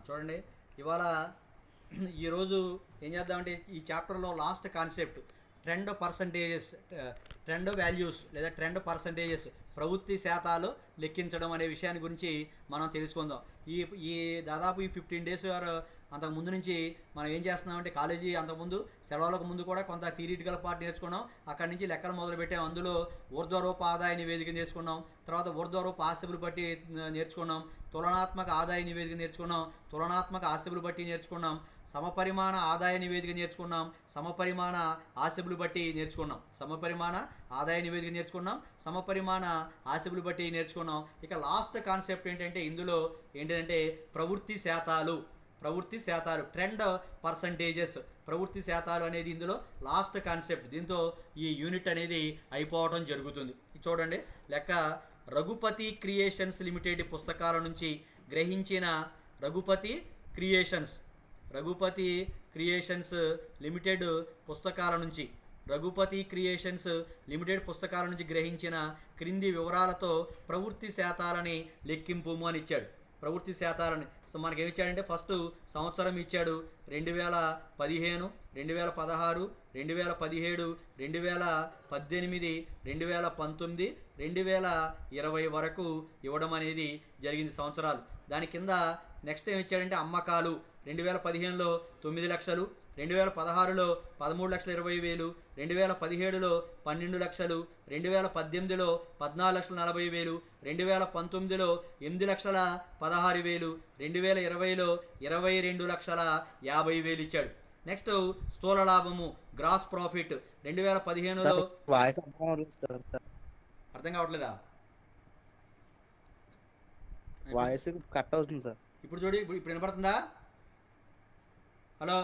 చూడండి ఇవాళ ఈరోజు ఏం చేద్దామంటే ఈ చాప్టర్లో last concept trend percentages, trend values లేదా ట్రెండ్ పర్సంటేజెస్, ప్రవృత్తి శాతాలు లెక్కించడం అనే విషయాన్ని గురించి మనం తెలుసుకుందాం. ఈ ఈ దాదాపు ఈ 15 డేస్ అంతకు ముందు నుంచి మనం ఏం చేస్తున్నామంటే కాలేజీ అంతకుముందు సెలవులకు ముందు కూడా కొంత థియరిటికల్ పార్ట్ నేర్చుకున్నాం. అక్కడి నుంచి లెక్కలు మొదలుపెట్టాం. అందులో ఊర్ధ్వరూప ఆదాయ నివేదిక నేర్చుకున్నాం. తర్వాత ఊర్ధ్వరూప ఆస్తిబులు బట్టి నేర్చుకున్నాం. తులనాత్మక ఆదాయ నివేదిక నేర్చుకున్నాం. తులనాత్మక ఆస్తిబులు బట్టి నేర్చుకున్నాం. సమపరిమాణ ఆదాయ నివేదిక నేర్చుకున్నాం. సమపరిమాణ ఆస్తిబులు బట్టి నేర్చుకున్నాం. సమపరిమాణ ఆదాయ నివేదిక నేర్చుకున్నాం. సమపరిమాణ ఆస్తిబులు బట్టి నేర్చుకున్నాం. ఇక లాస్ట్ కాన్సెప్ట్ ఏంటంటే ఇందులో ఏంటంటే ప్రవృత్తి శాతాలు ట్రెండ్ పర్సంటేజెస్, ప్రవృత్తి శాతాలు అనేది ఇందులో లాస్ట్ కాన్సెప్ట్. దీంతో ఈ యూనిట్ అనేది అయిపోవడం జరుగుతుంది. చూడండి లెక్క. రఘుపతి క్రియేషన్స్ లిమిటెడ్ పుస్తకాల నుంచి గ్రహించిన రఘుపతి క్రియేషన్స్ లిమిటెడ్ పుస్తకాల నుంచి గ్రహించిన క్రింది వివరాలతో ప్రవృత్తి శాతాలని లెక్కింపు అని ఇచ్చాడు. ప్రవృత్తి శాతాలని మనకి ఏమి ఇచ్చాడంటే ఫస్ట్ సంవత్సరం ఇచ్చాడు 2015, 2016, 2017, 2018, 2019, 2020 వరకు ఇవ్వడం అనేది జరిగింది సంవత్సరాలు. దాని కింద నెక్స్ట్ ఏమి ఇచ్చాడంటే అమ్మకాలు 2015లో 9 లక్షలు, 2016లో 13,20,000, 2017లో 12 లక్షలు, 2018లో 14,40,000, 2019లో 8,16,000, 2020లో 22,50,000 ఇచ్చాడు. నెక్స్ట్ స్థూల లాభము గ్రాస్ ప్రాఫిట్ 2015లో అర్థం కావట్లేదా? వాయిస్ కట్ అవుతుంది సార్. ఇప్పుడు చూడు, ఇప్పుడు వినపడుతుందా? హలో,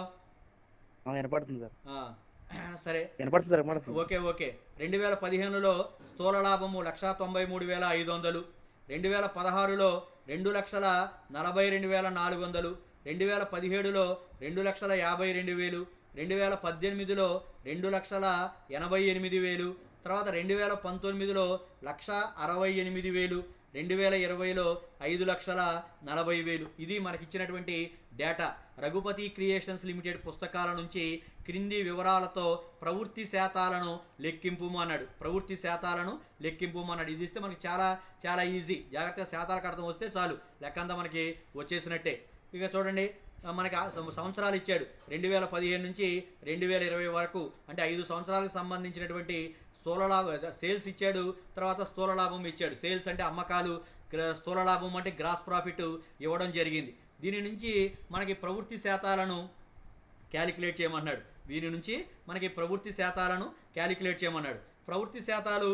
వినపడుతుంది సార్. సరే వినపడుతుంది సార్. ఓకే. 2015లో స్థూల లాభము 1,93,500, 2016లో 2,42,400, 2017లో 2,52,000, 2018లో 2,88,000, తర్వాత 2019లో 1,68,000, 2020లో 5,40,000. ఇది మనకిచ్చినటువంటి డేటా. రఘుపతి క్రియేషన్స్ లిమిటెడ్ పుస్తకాల నుంచి క్రింది వివరాలతో ప్రవృత్తి శాతాలను లెక్కింపు అన్నాడు. ఇది ఇస్తే మనకి చాలా ఈజీ. జాగ్రత్తగా శాతాలకు అర్థం వస్తే చాలు, లెక్కంతా మనకి వచ్చేసినట్టే. ఇక చూడండి, మనకి సంవత్సరాలు ఇచ్చాడు 2015 నుంచి 2020 వరకు, అంటే 5 సంవత్సరాలకు సంబంధించినటువంటి స్థూల లాభం సేల్స్ ఇచ్చాడు. తర్వాత స్థూల లాభం ఇచ్చాడు. సేల్స్ అంటే అమ్మకాలు, స్థూల లాభం అంటే గ్రాస్ ప్రాఫిట్ ఇవ్వడం జరిగింది. దీని నుంచి మనకి ప్రవృత్తి శాతాలను క్యాలిక్యులేట్ చేయమన్నాడు. ప్రవృత్తి శాతాలు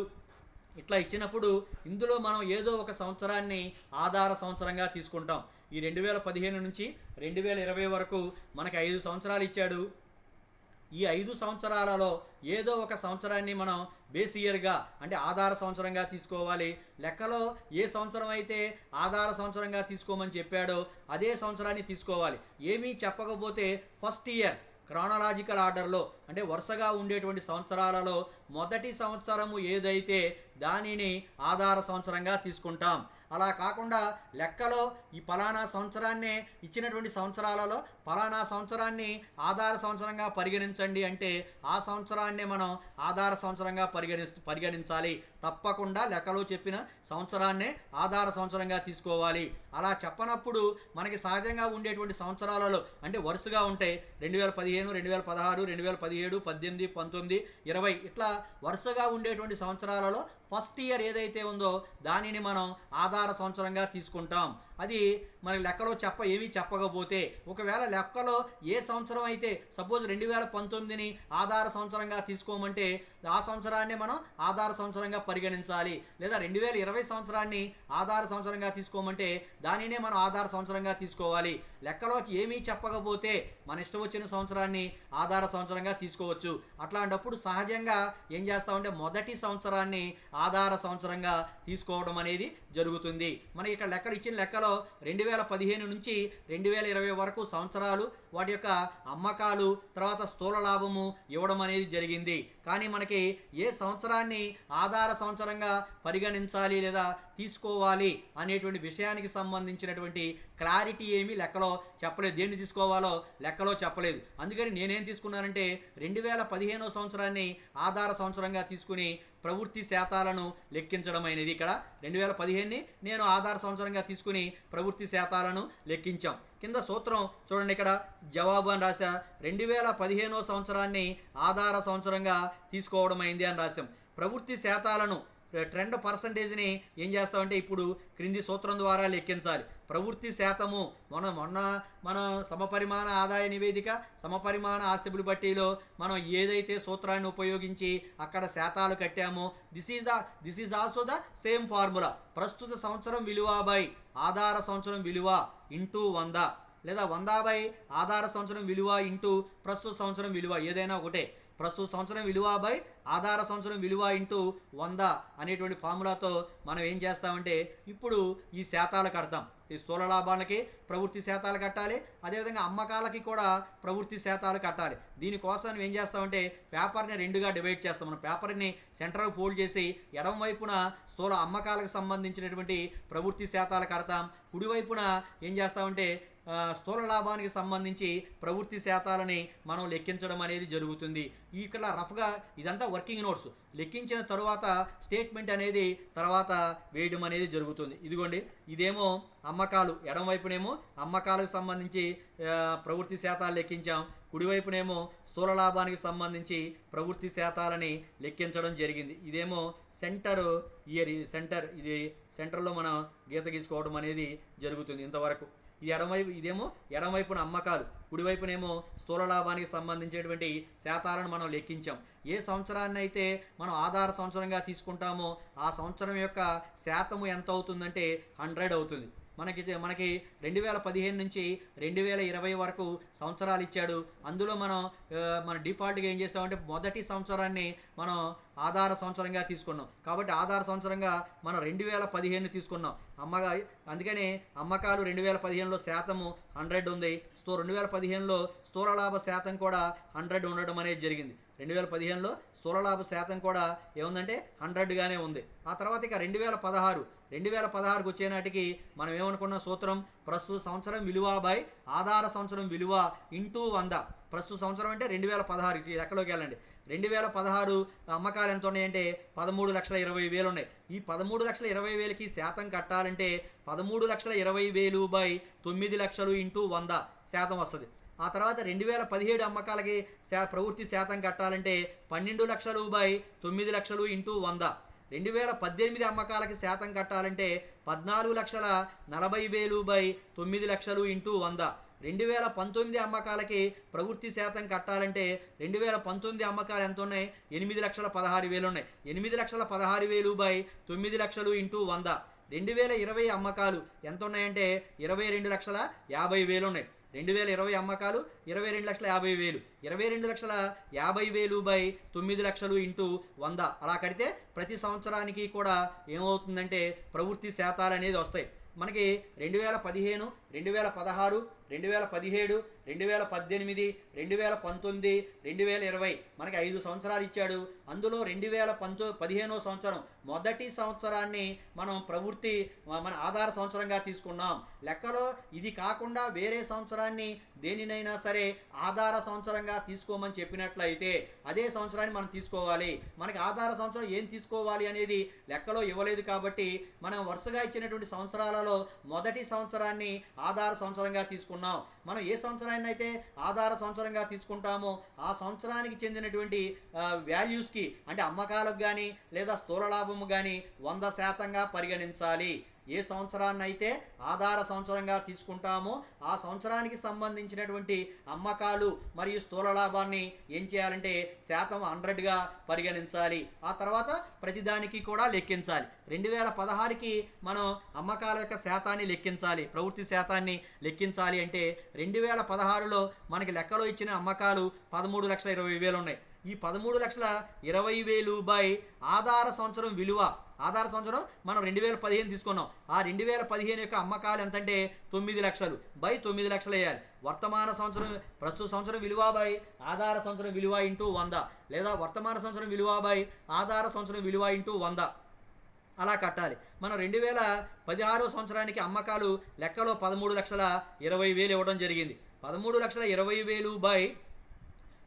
ఇట్లా ఇచ్చినప్పుడు ఇందులో మనం ఏదో ఒక సంవత్సరాన్ని ఆధార సంవత్సరంగా తీసుకుంటాం. ఈ 2015 నుంచి 2020 వరకు మనకి 5 సంవత్సరాలు ఇచ్చాడు. ఈ 5 సంవత్సరాలలో ఏదో ఒక సంవత్సరాన్ని మనం బేస్ ఇయర్గా అంటే ఆధార సంవత్సరంగా తీసుకోవాలి. లెక్కలో ఏ సంవత్సరం అయితే ఆధార సంవత్సరంగా తీసుకోమని చెప్పాడో అదే సంవత్సరాన్ని తీసుకోవాలి. ఏమీ చెప్పకపోతే ఫస్ట్ ఇయర్ క్రానలాజికల్ ఆర్డర్లో అంటే వరుసగా ఉండేటువంటి సంవత్సరాలలో మొదటి సంవత్సరము ఏదైతే దానిని ఆధార సంవత్సరంగా తీసుకుంటాం. అలా కాకుండా లెక్కలో ఈ పలానా సంవత్సరాన్నే ఇచ్చినటువంటి సంవత్సరాలలో పలానా సంవత్సరాన్ని ఆధార సంవత్సరంగా పరిగణించండి అంటే ఆ సంవత్సరాన్నే మనం ఆధార సంవత్సరంగా పరిగణించాలి. తప్పకుండా లెక్కలో చెప్పిన సంవత్సరాన్నే ఆధార సంవత్సరంగా తీసుకోవాలి. అలా చెప్పనప్పుడు మనకి సహజంగా ఉండేటువంటి సంవత్సరాలలో అంటే వరుసగా ఉంటాయి 2015, 2016, 2017, 18, 19, 20 ఇట్లా వరుసగా ఉండేటువంటి సంవత్సరాలలో ఫస్ట్ ఇయర్ ఏదైతే ఉందో దానిని మనం ఆధార సంవత్సరంగా తీసుకుంటాం. అది మన లెక్కలో ఏమీ చెప్పకపోతే, ఒకవేళ లెక్కలో ఏ సంవత్సరం అయితే సపోజ్ 2019ని ఆధార సంవత్సరంగా తీసుకోమంటే ఆ సంవత్సరాన్ని మనం ఆధార సంవత్సరంగా పరిగణించాలి. లేదా 2020 సంవత్సరాన్ని ఆధార సంవత్సరంగా తీసుకోమంటే దానినే మనం ఆధార సంవత్సరంగా తీసుకోవాలి. లెక్కలో ఏమీ చెప్పకపోతే మన ఇష్టం వచ్చిన సంవత్సరాన్ని ఆధార సంవత్సరంగా తీసుకోవచ్చు. అట్లాంటప్పుడు సహజంగా ఏం చేస్తామంటే మొదటి సంవత్సరాన్ని ఆధార సంవత్సరంగా తీసుకోవడం అనేది జరుగుతుంది. మనకి ఇక్కడ ఇచ్చిన లెక్కలో 2015 నుంచి 2020 వరకు సంవత్సరాలు, వాటి యొక్క అమ్మకాలు, తర్వాత స్థూల లాభము ఇవ్వడం అనేది జరిగింది. కానీ మనకి ఏ సంవత్సరాన్ని ఆధార సంవత్సరంగా పరిగణించాలి లేదా తీసుకోవాలి అనేటువంటి విషయానికి సంబంధించినటువంటి క్లారిటీ ఏమీ లెక్కలో చెప్పలేదు. దేన్ని తీసుకోవాలో లెక్కలో చెప్పలేదు. అందుకని నేనేం తీసుకున్నానంటే 2015 సంవత్సరాన్ని ఆధార సంవత్సరంగా తీసుకుని ప్రవృత్తి శాతాలను లెక్కించడం అనేది. ఇక్కడ 2015ని నేను ఆధార సంవత్సరంగా తీసుకుని ప్రవృత్తి శాతాలను లెక్కించాం. కింద సూత్రం చూడండి, ఇక్కడ జవాబు అని రాశా. 2015 సంవత్సరాన్ని ఆధార సంవత్సరంగా తీసుకోవడం అయింది అని రాశాం. ప్రవృత్తి శాతాలను ట్రెండ్ పర్సంటేజ్ని ఏం చేస్తామంటే ఇప్పుడు క్రింది సూత్రం ద్వారా లెక్కించాలి. ప్రవృత్తి శాతము మనం సమపరిమాణ ఆదాయ నివేదిక, సమపరిమాణ ఆస్తిబుల్ బట్టీలో మనం ఏదైతే సూత్రాన్ని ఉపయోగించి అక్కడ శాతాలు కట్టామో this is also the same formula. ప్రస్తుత సంవత్సరం విలువ బై ఆధార సంవత్సరం విలువ ఇంటూ 100 లేదా 100 బై ఆధార సంవత్సరం విలువ ఇంటూ ప్రస్తుత సంవత్సరం విలువ, ఏదైనా ఒకటే. ప్రస్తుత సంవత్సరం విలువ బై ఆధార సంవత్సరం విలువ ఇంటూ 100 అనేటువంటి ఫార్ములాతో మనం ఏం చేస్తామంటే ఇప్పుడు ఈ శాతాలు కడతాం. ఈ స్థూల లాభాలకి ప్రవృత్తి శాతాలు కట్టాలి, అదేవిధంగా అమ్మకాలకి కూడా ప్రవృత్తి శాతాలు కట్టాలి. దీనికోసం ఏం చేస్తామంటే పేపర్ని 2గా డివైడ్ చేస్తాం. మనం పేపర్ని సెంటర్కి ఫోల్డ్ చేసి ఎడమ వైపున స్థూల అమ్మకాలకు సంబంధించినటువంటి ప్రవృత్తి శాతాలు కడతాం, కుడివైపున ఏం చేస్తామంటే స్థూల లాభానికి సంబంధించి ప్రవృత్తి శాతాలని మనం లెక్కించడం అనేది జరుగుతుంది. ఇక్కడ రఫ్గా ఇదంతా వర్కింగ్ నోట్స్. లెక్కించిన తరువాత స్టేట్మెంట్ అనేది తర్వాత వేయడం అనేది జరుగుతుంది. ఇదిగోండి, ఇదేమో అమ్మకాలు, ఎడమవైపునేమో అమ్మకాలకు సంబంధించి ప్రవృత్తి శాతాలు లెక్కించాం, కుడివైపునేమో స్థూల లాభానికి సంబంధించి ప్రవృత్తి శాతాలని లెక్కించడం జరిగింది. ఇదేమో సెంటర్ ఇది సెంటర్లో మనం గీత గీసుకోవడం అనేది జరుగుతుంది ఇంతవరకు. ఇదేమో ఎడమవైపున అమ్మకాలు, కుడివైపునేమో స్థూల లాభానికి సంబంధించినటువంటి శాతాలను మనం లెక్కించాం. ఏ సంవత్సరాన్ని అయితే మనం ఆధార సంవత్సరంగా తీసుకుంటామో ఆ సంవత్సరం యొక్క శాతము ఎంత అవుతుందంటే 100 అవుతుంది. మనకి 2015 నుంచి 2020 వరకు సంవత్సరాలు ఇచ్చాడు. అందులో మన డిఫాల్ట్గా ఏం చేస్తామంటే మొదటి సంవత్సరాన్ని మనం ఆధార సంవత్సరంగా తీసుకున్నాం. కాబట్టి ఆధార సంవత్సరంగా మనం 2015 తీసుకున్నాం. అందుకని అమ్మకాలు 2015లో శాతము 100 ఉంది. 2015లో స్థూల లాభ శాతం కూడా 100 ఉండడం అనేది జరిగింది. 2015లో స్థూల లాభ శాతం కూడా ఏముందంటే 100గానే ఉంది. ఆ తర్వాత ఇక 2016కు వచ్చేనాటికి మనం ఏమనుకున్న సూత్రం ప్రస్తుత సంవత్సరం విలువ బై ఆధార సంవత్సరం విలువ ఇంటూ 100. ప్రస్తుత సంవత్సరం అంటే 2016 లెక్కలోకి వెళ్ళండి. 2016 అమ్మకాలు ఎంత ఉన్నాయంటే 13,20,000 ఉన్నాయి. ఈ 13,20,000కి శాతం కట్టాలంటే 13,20,000 బై 9 లక్షలు ఇంటూ 100 శాతం వస్తుంది. ఆ తర్వాత 2017 అమ్మకాలకి ప్రవృత్తి శాతం కట్టాలంటే 12 లక్షలు బై 9 లక్షలు ఇంటూ 100. 2018 అమ్మకాలకి శాతం కట్టాలంటే 14,40,000 బై 9 లక్షలు ఇంటూ 100. 2019 అమ్మకాలకి ప్రవృత్తి శాతం కట్టాలంటే 2019 అమ్మకాలు ఎంత ఉన్నాయి? 8,16,000 ఉన్నాయి. 8,16,000 బై 9 లక్షలు ఇంటూ 100. 2020 అమ్మకాలు ఎంత ఉన్నాయంటే 22,50,000 ఉన్నాయి. 2020 అమ్మకాలు 22,50,000. 22,50,000 బై 9 లక్షలు ఇంటూ 100 అలా కడితే ప్రతి సంవత్సరానికి కూడా ఏమవుతుందంటే ప్రవృత్తి శాతాలు అనేది వస్తాయి. మనకి 2015, 2016, 2017, 2018, 2019, 2020 మనకి 5 సంవత్సరాలు ఇచ్చాడు. అందులో 2015 సంవత్సరం మొదటి సంవత్సరాన్ని మనం మన ఆధార సంవత్సరంగా తీసుకున్నాం. లెక్కలో ఇది కాకుండా వేరే సంవత్సరాన్ని దేనినైనా సరే ఆధార సంవత్సరంగా తీసుకోమని చెప్పినట్లయితే అదే సంవత్సరాన్ని మనం తీసుకోవాలి. మనకి ఆధార సంవత్సరం ఏం తీసుకోవాలి అనేది లెక్కలో ఇవ్వలేదు కాబట్టి మనం వరుసగా ఇచ్చినటువంటి సంవత్సరాలలో మొదటి సంవత్సరాన్ని ఆధార సంవత్సరంగా తీసుకున్నాం. మనం ఏ సంవత్సరాన్ని అయితే ఆధార సంవత్సరంగా తీసుకుంటామో ఆ సంవత్సరానికి చెందినటువంటి వాల్యూస్కి అంటే అమ్మకాలకు కానీ లేదా స్థూల లాభము కానీ 100% పరిగణించాలి. ఏ సంవత్సరాన్ని అయితే ఆధార సంవత్సరంగా తీసుకుంటామో ఆ సంవత్సరానికి సంబంధించినటువంటి అమ్మకాలు మరియు స్థూల లాభాన్ని ఏం చేయాలంటే శాతం 100గా పరిగణించాలి. ఆ తర్వాత ప్రతిదానికి కూడా లెక్కించాలి. 2016కి మనం అమ్మకాల యొక్క శాతాన్ని లెక్కించాలి, ప్రవృత్తి శాతాన్ని లెక్కించాలి. అంటే 2016లో మనకి లెక్కలో ఇచ్చిన అమ్మకాలు 13,20,000 ఉన్నాయి. ఈ 13,20,000 బై ఆధార సంవత్సరం విలువ ఆధార సంవత్సరం మనం 2015 తీసుకున్నాం. ఆ 2015 యొక్క అమ్మకాలు ఎంతంటే 9 లక్షలు బై 9 లక్షలు వేయాలి. వర్తమాన సంవత్సరం ప్రస్తుత సంవత్సరం విలువ బై ఆధార సంవత్సరం విలువ ఇంటూ 100, లేదా వర్తమాన సంవత్సరం విలువ బై ఆధార సంవత్సరం విలువ ఇంటూ 100 అలా కట్టాలి. మనం 2016 సంవత్సరానికి అమ్మకాలు లెక్కలో 13,20,000 ఇవ్వడం జరిగింది. 13,20,000 బై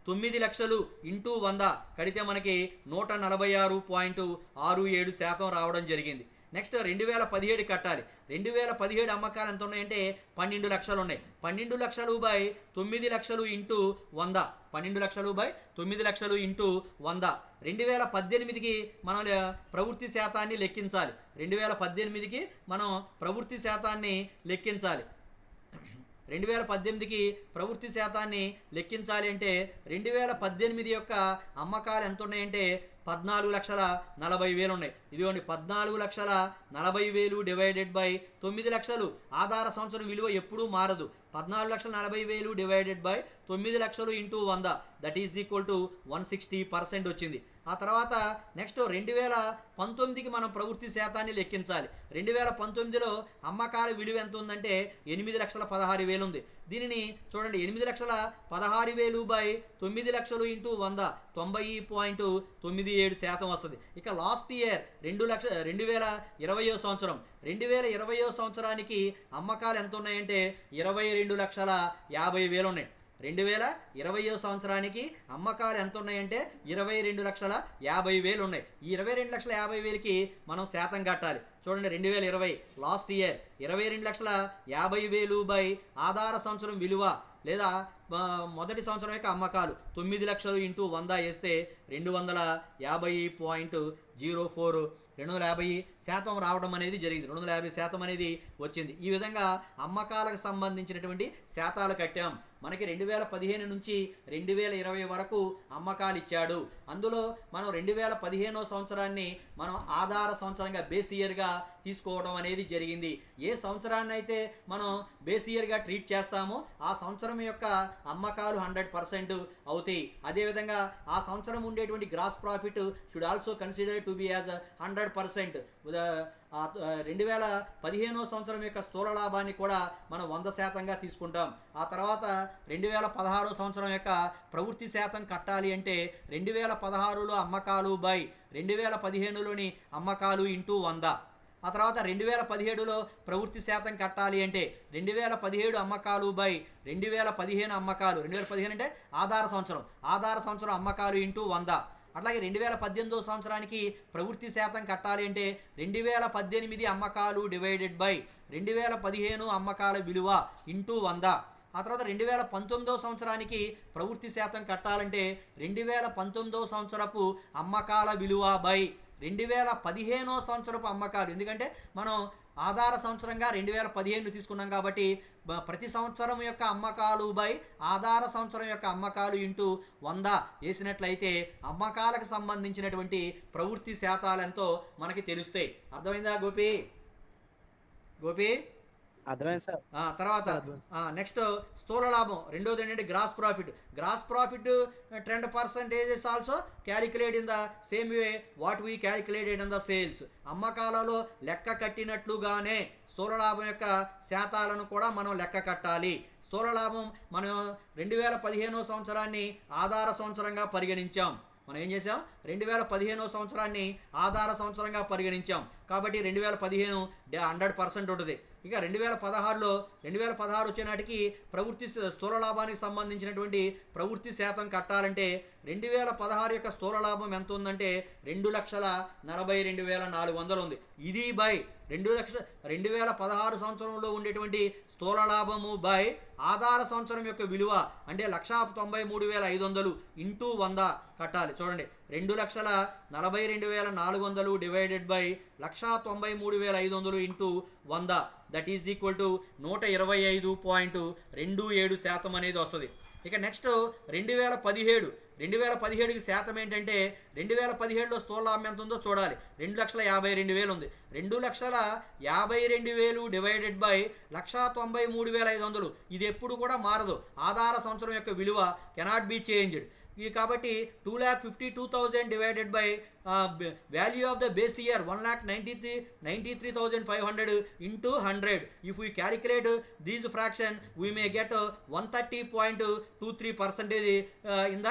9 లక్షలు ఇంటూ 100 కడితే మనకి 146.67% రావడం జరిగింది. నెక్స్ట్ 2017 కట్టాలి. 2017 అమ్మకాలు ఎంత ఉన్నాయంటే 12 లక్షలు ఉన్నాయి. 12 లక్షలు బై 9 లక్షలు ఇంటూ 100, 12 లక్షలు బై 9 లక్షలు ఇంటూ 100. 2018కి మనం ప్రవృత్తి శాతాన్ని లెక్కించాలి. 2018కి మనం ప్రవృత్తి శాతాన్ని లెక్కించాలి. 2018కి ప్రవృత్తి శాతాన్ని లెక్కించాలి అంటే 2018 యొక్క అమ్మకాలు ఎంత ఉన్నాయంటే 14,40,000 ఉన్నాయి. ఇదిగోండి 14,40,000 డివైడెడ్ బై 9 లక్షలు. ఆధార సంవత్సరం విలువ ఎప్పుడూ మారదు. 14,40,000 డివైడెడ్ బై 9 లక్షలు into 100 that is equal to 160% వచ్చింది. ఆ తర్వాత నెక్స్ట్ 2019కి మనం ప్రవృత్తి శాతాన్ని లెక్కించాలి. 2019లో అమ్మకాల విలువ ఎంత ఉందంటే 8,16,000 ఉంది. దీనిని చూడండి 8,16,000 బై 9 లక్షలు ఇంటూ 100 90.97% వస్తుంది. ఇక లాస్ట్ ఇయర్ 2020 సంవత్సరం 2020 సంవత్సరానికి అమ్మకాలు ఎంత ఉన్నాయంటే 22,50,000 ఉన్నాయి. 2020 సంవత్సరానికి అమ్మకాలు ఎంత ఉన్నాయంటే 22,50,000 ఉన్నాయి. ఈ 22,50,000కి మనం శాతం కట్టాలి. చూడండి 2020 లాస్ట్ ఇయర్ 22,50,000 బై ఆధార సంవత్సరం విలువ లేదా మొదటి సంవత్సరం యొక్క అమ్మకాలు 9 లక్షలు ఇంటూ 100 వేస్తే 250.04% రావడం అనేది జరిగింది. 250% అనేది వచ్చింది. ఈ విధంగా అమ్మకాలకు సంబంధించినటువంటి శాతాలు కట్టాం. మనకి 2015 నుంచి 2020 వరకు అమ్మకాలు ఇచ్చాడు. అందులో మనం 2015 సంవత్సరాన్ని మనం ఆధార సంవత్సరంగా బేస్ ఇయర్గా తీసుకోవడం అనేది జరిగింది. ఏ సంవత్సరాన్ని అయితే మనం బేస్ ఇయర్గా ట్రీట్ చేస్తామో ఆ సంవత్సరం యొక్క అమ్మకాలు 100% అవుతాయి. అదేవిధంగా ఆ సంవత్సరం ఉండేటువంటి gross profit should also consider to be as 100%. 2015 సంవత్సరం యొక్క స్థూల లాభాన్ని కూడా మనం 100%గా తీసుకుంటాం. ఆ తర్వాత 2016 సంవత్సరం యొక్క ప్రవృత్తి శాతం కట్టాలి అంటే 2016లో అమ్మకాలు బై 2015లోని అమ్మకాలు ఇంటూ 100. ఆ తర్వాత 2017లో ప్రవృత్తి శాతం కట్టాలి అంటే 2017 అమ్మకాలు బై 2015 అమ్మకాలు. 2015 అంటే ఆధార సంవత్సరం అమ్మకాలు ఇంటూ 100. అట్లాగే 2018 సంవత్సరానికి ప్రవృత్తి శాతం కట్టాలి అంటే 2018 అమ్మకాలు డివైడెడ్ బై 2015 అమ్మకాల విలువ ఇంటూ 100. ఆ తర్వాత 2019 సంవత్సరానికి ప్రవృత్తి శాతం కట్టాలంటే 2019 సంవత్సరపు అమ్మకాల విలువ బై 2015 సంవత్సరపు అమ్మకాలు. ఎందుకంటే మనం ఆధార సంవత్సరంగా 2015 తీసుకున్నాం కాబట్టి ప్రతి సంవత్సరం యొక్క అమ్మకాలు బై ఆధార సంవత్సరం యొక్క అమ్మకాలు ఇంటూ 100 వేసినట్లయితే అమ్మకాలకు సంబంధించినటువంటి ప్రవృత్తి శాతాలు ఎంతో మనకి తెలుస్తాయి. అర్థమైందా గోపి? అర్థమైంది సార్. తర్వాత నెక్స్ట్ స్థూల లాభం. రెండోది ఏంటంటే gross profit trend percentages also calculate in the same way what we calculated in the sales. అమ్మకాలలో లెక్క కట్టినట్లుగానే స్థూల లాభం యొక్క శాతాలను కూడా మనం లెక్క కట్టాలి. స్థూల లాభం మనం 2015 సంవత్సరాన్ని ఆధార సంవత్సరంగా పరిగణించాం. మనం ఏం చేసాం? 2015 సంవత్సరాన్ని ఆధార సంవత్సరంగా పరిగణించాం కాబట్టి 2015 100% ఉంటుంది. ఇక 2016 వచ్చే నాటికి ప్రవృత్తి స్థూల లాభానికి సంబంధించినటువంటి ప్రవృత్తి శాతం కట్టాలంటే 2016 యొక్క స్థూల లాభం ఎంత ఉందంటే 2,42,400 ఉంది. ఇది బై 2016 సంవత్సరంలో ఉండేటువంటి స్థూల లాభము బై ఆధార సంవత్సరం యొక్క విలువ అంటే 1,93,500 ఇంటూ 100 కట్టాలి. చూడండి 2,42,400 divided by 1,93,500 into 100 that is equal to 125.27% అనేది వస్తుంది. ఇక నెక్స్ట్ 2017కి శాతం ఏంటంటే 2017లో స్థూల లాభం ఎంత ఉందో చూడాలి. 2,52,000 ఉంది. 2,52,000 డివైడెడ్ బై 1,93,500 ఇది ఎప్పుడు కూడా మారదు. ఆధార సంవత్సరం యొక్క విలువ కెనాట్ బి చేంజ్డ్. కాబట్టి 2,52,000 divided by value of the base year 1,93,500 into 100. If we calculate these fraction we may get 130.23% in the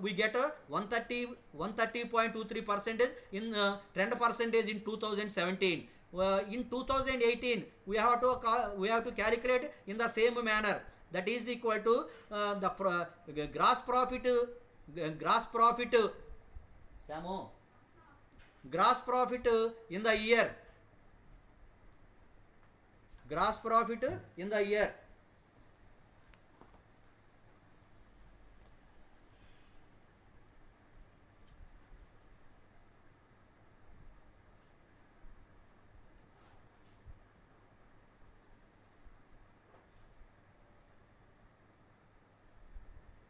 we get 130.23% in trend percentage in 2017. In 2018 we have to calculate in the same manner, that is equal to the gross profit Samo gross profit in the year, gross profit in the year.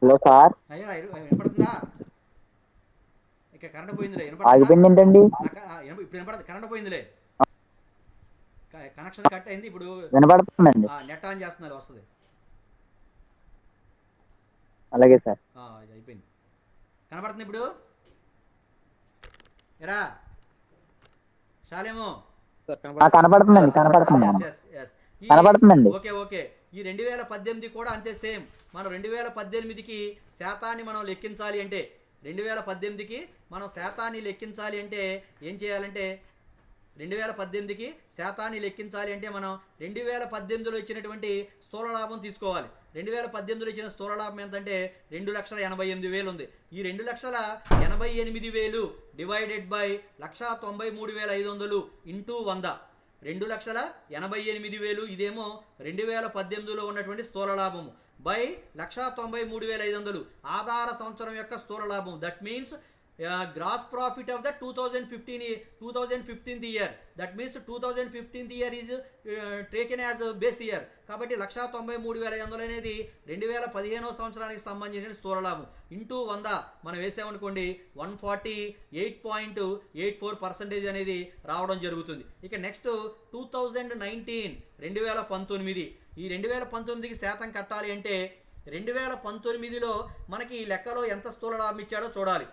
Hello sir, అయ్యా వినపడుతుందా? ఇక్కడ current పోయిందిలే, ఆగిపోయింది ఏంటండి? ఇప్పుడు వినపడుతుంది. Current పోయిందిలే, connection cut అయింది. ఇప్పుడు వినపడుతుందండి. నెట్ ఆన్ చేస్తున్నారు, వస్తుంది. అలాగే సార్. ఇది అయిపోయింది. కనపడుతుంది ఇప్పుడు. ఎరా శాలేమో సార్ కనపడుతుందండి. కనపడుతుందండి. ఓకే. ఈ 2018 కూడా అంతే, సేమ్. మనం 2018కి శాతాన్ని మనం లెక్కించాలి అంటే 2018కి మనం శాతాన్ని లెక్కించాలి అంటే ఏం చేయాలంటే 2018కి శాతాన్ని లెక్కించాలి అంటే మనం 2018లో ఇచ్చినటువంటి స్థూల లాభం తీసుకోవాలి. 2018లో ఇచ్చిన స్థూల లాభం ఎంతంటే 2,88,000 ఉంది. ఈ 2,88,000 డివైడెడ్ బై 1,93,500 ఇంటూ 100. 2,88,000 ఇదేమో 2018లో ఉన్నటువంటి స్థూల లాభము బై 1,93,500 ఆధార సంవత్సరం యొక్క స్థూల లాభం. That means gross profit of the 2015th year. That means 2015th year is taken as base year. కాబట్టి 1,93,500 అనేది 2015వ సంవత్సరానికి సంబంధించిన స్థూల లాభం ఇంటూ 100 మనం వేసామనుకోండి 148.84% అనేది రావడం జరుగుతుంది. ఇక నెక్స్ట్ 2019 ఈ 2019కి శాతం కట్టాలి అంటే 2019లో మనకి ఈ లెక్కలో ఎంత స్థూల లాభం ఇచ్చాడో చూడాలి.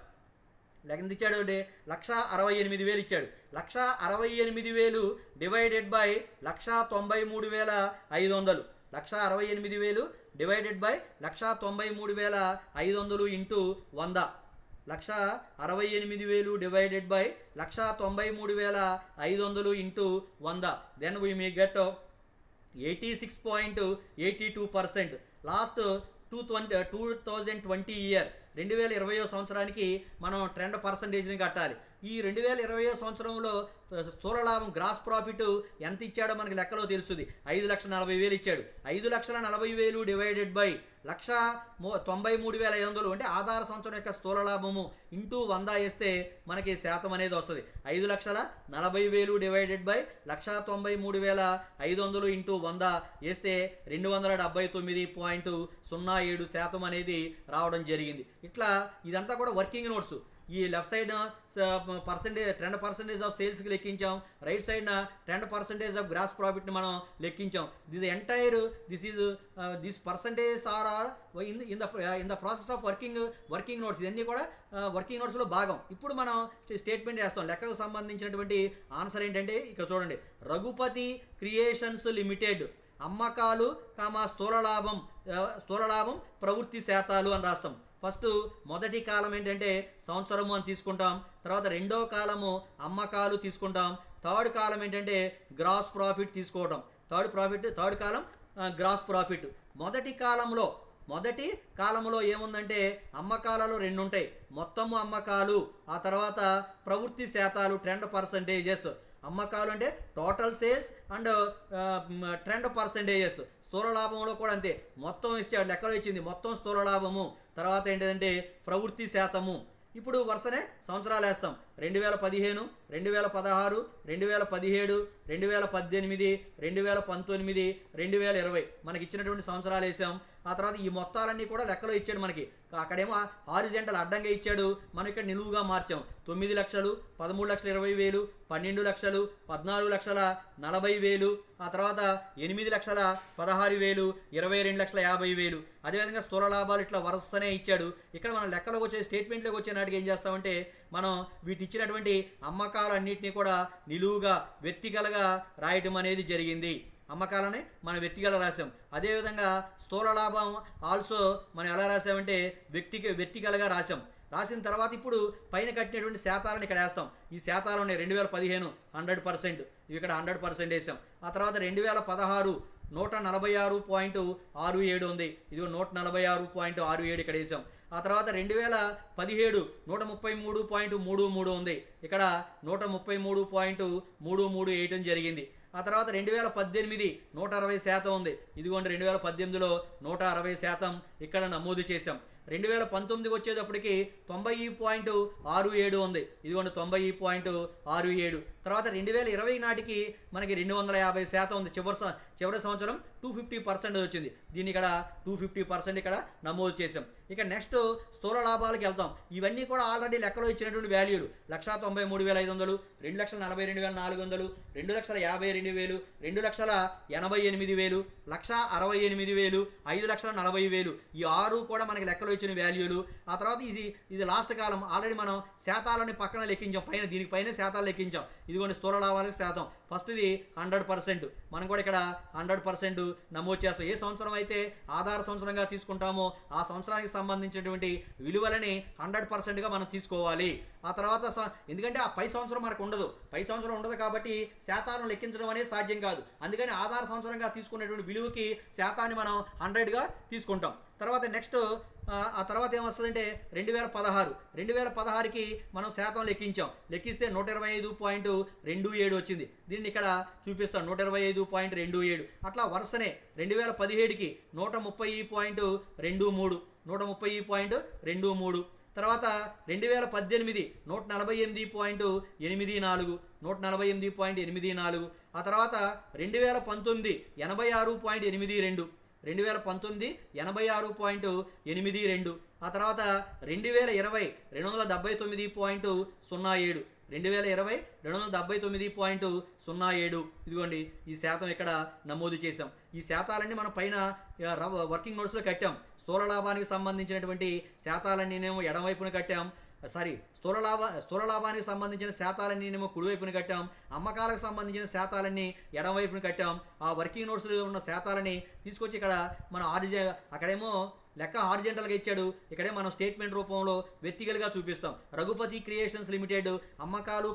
ఎంత ఇచ్చాడు అంటే 1,68,000 ఇచ్చాడు. 1,68,000 divided by 1,93,500. 1,68,000 divided by 1,93,500 into 100. 1,68,000 divided by 1,93,500 into 100. Then we may get 86.82%. Last 2020 year 2020 సంవత్సరానికి మనం ట్రెండ్ పర్సంటేజ్ని కట్టాలి. ఈ 2020 సంవత్సరంలో స్థూల లాభం గ్రాస్ ప్రాఫిట్ ఎంత ఇచ్చాడో మనకి లెక్కలో తెలుస్తుంది. 5,40,000 ఇచ్చాడు. 5,40,000 డివైడెడ్ బై 1,93,500 అంటే ఆధార సంవత్సరం యొక్క స్థూల లాభము ఇంటూ 100 వేస్తే మనకి శాతం అనేది వస్తుంది. 5,40,000 డివైడెడ్ బై 1,93,500 ఇంటూ 100 వేస్తే 279.07% అనేది రావడం జరిగింది. ఇట్లా ఇదంతా కూడా వర్కింగ్ నోట్స్. ఈ left side trend percentage of సేల్స్కి లెక్కించాం, right side trend percentage of gross ప్రాఫిట్ని మనం లెక్కించాం. This percentage are in the process of working notes. ఇవన్నీ కూడా వర్కింగ్ నోట్స్లో భాగం. ఇప్పుడు మనం స్టేట్మెంట్ చేస్తాం. లెక్కకు సంబంధించినటువంటి ఆన్సర్ ఏంటంటే ఇక్కడ చూడండి, రఘుపతి క్రియేషన్స్ లిమిటెడ్ అమ్మకాలు స్థూల లాభం ప్రవృత్తి శాతాలు అని రాస్తాం. ఫస్ట్ మొదటి కాలం ఏంటంటే సంవత్సరము అని తీసుకుంటాం. తర్వాత రెండో కాలము అమ్మకాలు తీసుకుంటాం. థర్డ్ కాలం ఏంటంటే గ్రాస్ ప్రాఫిట్ తీసుకోవడం. Third column gross profit. మొదటి కాలంలో ఏముందంటే అమ్మకాలలో 2 ఉంటాయి. మొత్తము అమ్మకాలు, ఆ తర్వాత ప్రవృత్తి శాతాలు, ట్రెండ్ పర్సంటేజెస్. అమ్మకాలు అంటే total sales and trend percentages. స్థూల లాభంలో కూడా అంతే, మొత్తం ఇచ్చాడు, లెక్కలో ఇచ్చింది మొత్తం స్థూల లాభము. తర్వాత ఏంటంటే ప్రవృత్తి శాతము. ఇప్పుడు వరుసనే సంవత్సరాలు వేస్తాం. 2015, 2016, 2017, 2018, 2019, 2020 మనకి ఇచ్చినటువంటి సంవత్సరాలు వేసాం. ఆ తర్వాత ఈ మొత్తాలన్నీ కూడా లెక్కలో ఇచ్చాడు మనకి. అక్కడేమో హారిజెంటల్ అడ్డంగా ఇచ్చాడు, మనం ఇక్కడ నిలువుగా మార్చాం. 9 లక్షలు, 13,20,000, 12 లక్షలు, 14,40,000, ఆ తర్వాత 8,16,000, 22,50,000. అదేవిధంగా స్థూల లాభాలు ఇట్లా వరుసనే ఇచ్చాడు. ఇక్కడ మనం లెక్కలోకి వచ్చే స్టేట్మెంట్లోకి వచ్చే నాటికి ఏం చేస్తామంటే మనం వీటి ఇచ్చినటువంటి అమ్మకాలన్నింటినీ కూడా నిలువుగా వెర్టికల్గా రాయటం అనేది జరిగింది. అమ్మకాలని మనం వెర్టికల్ రాసాం. అదేవిధంగా స్థూల లాభం ఆల్సో మనం ఎలా రాసామంటే వెర్టికల్గా రాసాం. రాసిన తర్వాత ఇప్పుడు పైన కట్టినటువంటి శాతాలను ఇక్కడ వేస్తాం. ఈ శాతాలు ఉన్నాయి 2015 100%, ఇవి ఇక్కడ 100% వేసాం. ఆ తర్వాత 2016 146.67 ఉంది, ఇది 146.67 ఇక్కడ వేసాం. ఆ తర్వాత 2017 133.33 ఉంది, ఇక్కడ 133.33 వేయటం జరిగింది. ఆ తర్వాత 2018 160% ఉంది, ఇదిగోండి 2018లో 160% ఇక్కడ నమోదు చేసాం. 2019కి వచ్చేటప్పటికి 90.67 ఉంది, ఇదిగోండి 90.67. తర్వాత 2020 నాటికి మనకి 250% ఉంది. చివరి సంవత్సరం 250% వచ్చింది, దీన్ని ఇక్కడ 250% ఇక్కడ నమోదు చేసాం. ఇక నెక్స్ట్ స్థూల లాభాలకు వెళ్తాం. ఇవన్నీ కూడా ఆల్రెడీ లెక్కలో ఇచ్చినటువంటి వాల్యూలు. 1,93,500, 2,42,400, 2,52,000, 2,88,000, 1,68,000, 5,40,000, ఈ 6 కూడా మనకి లెక్కలో ఇచ్చిన వాల్యూలు. ఆ తర్వాత ఇది లాస్ట్ కాలం. ఆల్రెడీ మనం శాతాలని పక్కన లెక్కించాం, పైన దీనికి పైన శాతాలు లెక్కించాం. ఇదిగోండి స్థూల లాభాలకు శాతం. ఫస్ట్ది 100%, మనం కూడా ఇక్కడ 100% నమోదు చేస్తాం. ఏ సంవత్సరం అయితే ఆధార సంవత్సరంగా తీసుకుంటామో ఆ సంవత్సరానికి సంబంధించినటువంటి విలువలని 100%గా మనం తీసుకోవాలి. ఆ తర్వాత ఎందుకంటే ఆ పై సంవత్సరం మనకు ఉండదు, పై సంవత్సరం ఉండదు కాబట్టి శాతాలను లెక్కించడం అనేది సాధ్యం కాదు. అందుకని ఆధార సంవత్సరంగా తీసుకునేటువంటి విలువకి శాతాన్ని మనం 100గా తీసుకుంటాం. తర్వాత నెక్స్ట్ ఆ తర్వాత ఏమొస్తుందంటే 2016కి మనం శాతం లెక్కిస్తే 125.27 వచ్చింది. దీన్ని ఇక్కడ చూపిస్తాను, 125.27. అట్లా వరుసనే 2017కి 130.23, తర్వాత 2018 148.84, ఆ తర్వాత 2019 86.82, 2019 ఆ తర్వాత 2020 279.07, 279.07. ఇదిగోండి ఈ శాతం ఇక్కడ నమోదు చేసాం. ఈ శాతాలన్నీ మనం పైన వర్కింగ్ నోట్స్లో కట్టాం. స్థూల లాభానికి సంబంధించినటువంటి శాతాలన్నీనేమో ఎడమవైపున కట్టాం, స్థూల లాభానికి సంబంధించిన శాతాలన్నీనేమో కుడివైపున కట్టాం, అమ్మకాలకు సంబంధించిన శాతాలన్నీ ఎడమవైపున కట్టాం. ఆ వర్కింగ్ నోట్స్లో ఉన్న శాతాలని తీసుకొచ్చి ఇక్కడ మనం అక్కడేమో లెక్క హారిజెంటల్గా ఇచ్చాడు, ఇక్కడే మనం స్టేట్మెంట్ రూపంలో వెర్టికల్గా చూపిస్తాం. రఘుపతి క్రియేషన్స్ లిమిటెడ్ అమ్మకాలు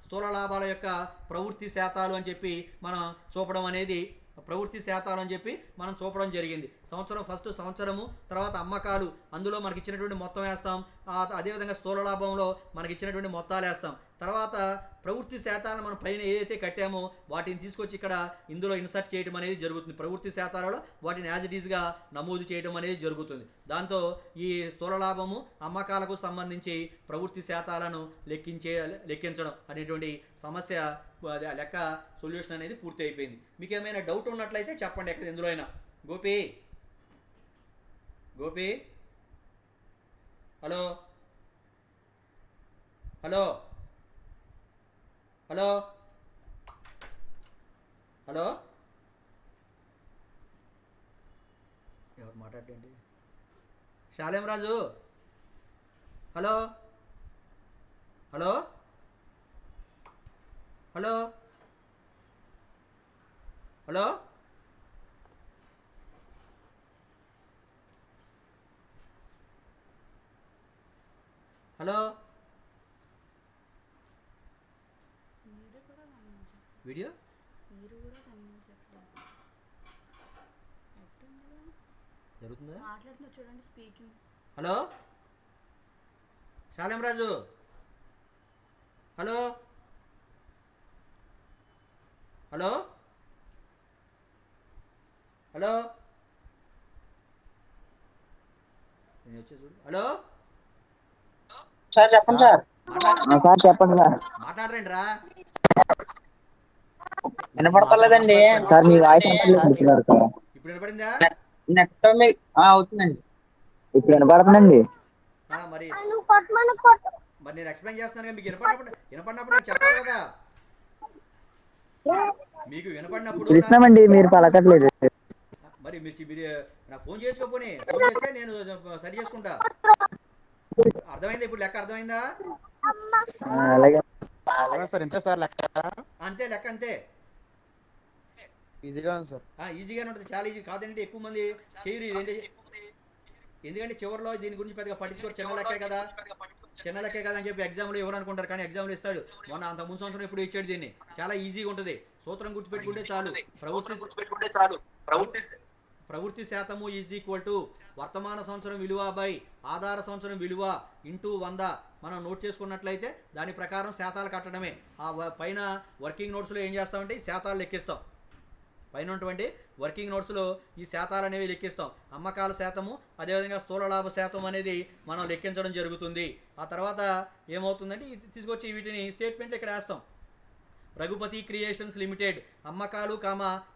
స్థూల లాభాల యొక్క ప్రవృత్తి శాతాలు అని చెప్పి మనం చూపడం అనేది మనం చూపడం జరిగింది. ఫస్ట్ సంవత్సరము, తర్వాత అమ్మకాలు, అందులో మనకి ఇచ్చినటువంటి మొత్తం వేస్తాం. అదేవిధంగా స్థూల లాభంలో మనకి ఇచ్చినటువంటి మొత్తాలు వేస్తాం. తర్వాత ప్రవృత్తి శాతాలను మనం పైన ఏదైతే కట్టామో వాటిని తీసుకొచ్చి ఇక్కడ ఇందులో ఇన్సర్ట్ చేయడం అనేది జరుగుతుంది. ప్రవృత్తి శాతాలలో వాటిని యాజ్ ఇట్ ఈస్గా నమోదు చేయడం అనేది జరుగుతుంది. దాంతో ఈ స్థూల లాభము అమ్మకాలకు సంబంధించి ప్రవృత్తి శాతాలను లెక్కించడం అనేటువంటి సమస్య లెక్క సొల్యూషన్ అనేది పూర్తి అయిపోయింది. మీకు ఏమైనా డౌట్ ఉన్నట్లయితే చెప్పండి, ఎక్కడ ఎందులో అయినా. Gopi hello hello hello hello ఎవరు మాట్లాడండి? Salem Raju, hello hello hello hello hello video జరుగుతుందా? మాట్లాడుతున్నా చూడండి, speaking. Hello Salem Raju, hello hello hello చూడు. హలో సార్ చెప్పండి సార్. సార్ చెప్పండి సార్. మాట్లాడరండి రా. వినపడతలేదండి సార్ మీ వాయిస్ వినపడలేదు సార్. ఇప్పుడు వినపడిందా? నెట్ అవుతుందండి. ఇప్పుడు వినపడుతుందండి. మరి మరి నేను ఎక్స్ప్లెయిన్ చేస్తున్నాను కదా, మీకు వినపడినప్పుడు నాకు చెప్పాలి కదా. మీకు వినపడినప్పుడు పిలుస్తున్నామండి, మీరు పలకట్లేదు. మరి మీరు నా ఫోన్ చేసుకోపోని, ఫోన్ చేస్తే నేను సరి చేసుకుంటా. అర్థమైందా ఇప్పుడు? లెక్క అర్థమైందా? అలాగే. సార్ ఇంతే సార్ లెక్క. అంతే, లెక్క అంతే. ఈజీగా ఉంది సార్. ఈజీగానే ఉంటుంది, చాలా ఈజీ. కాదంటే ఎక్కువ మంది చేయరు ఇదేంటి, ఎందుకంటే చివరిలో దీని గురించి పెద్దగా పట్టించుకోరు. చిన్న లెక్కే కదా అని చెప్పి ఎగ్జామ్లో ఎవరు అనుకుంటారు, కానీ ఎగ్జామ్లో ఇస్తాడు. మొన్న అంత ముందు సంవత్సరం ఇప్పుడు ఇచ్చాడు దీన్ని. చాలా ఈజీగా ఉంటుంది, సూత్రం గుర్తుపెట్టుకుంటే చాలు. ప్రవృత్తి శాతము ఈజ్ ఈక్వల్ టు వర్తమాన సంవత్సరం విలువ బై ఆధార సంవత్సరం విలువ ఇంటూ 100. మనం నోట్ చేసుకున్నట్లయితే దాని ప్రకారం శాతాలు కట్టడమే. పైన వర్కింగ్ నోట్స్లో ఏం చేస్తామంటే ఈ శాతాలు లెక్కిస్తాం. పైన ఉన్నటువంటి వర్కింగ్ నోట్స్లో ఈ శాతాలు అనేవి లెక్కిస్తాం. అమ్మకాల శాతము, అదేవిధంగా స్థూల లాభ శాతం అనేది మనం లెక్కించడం జరుగుతుంది. ఆ తర్వాత ఏమవుతుందంటే తీసుకొచ్చి వీటిని స్టేట్మెంట్లు ఇక్కడ వేస్తాం. రఘుపతి క్రియేషన్స్ లిమిటెడ్ అమ్మకాలు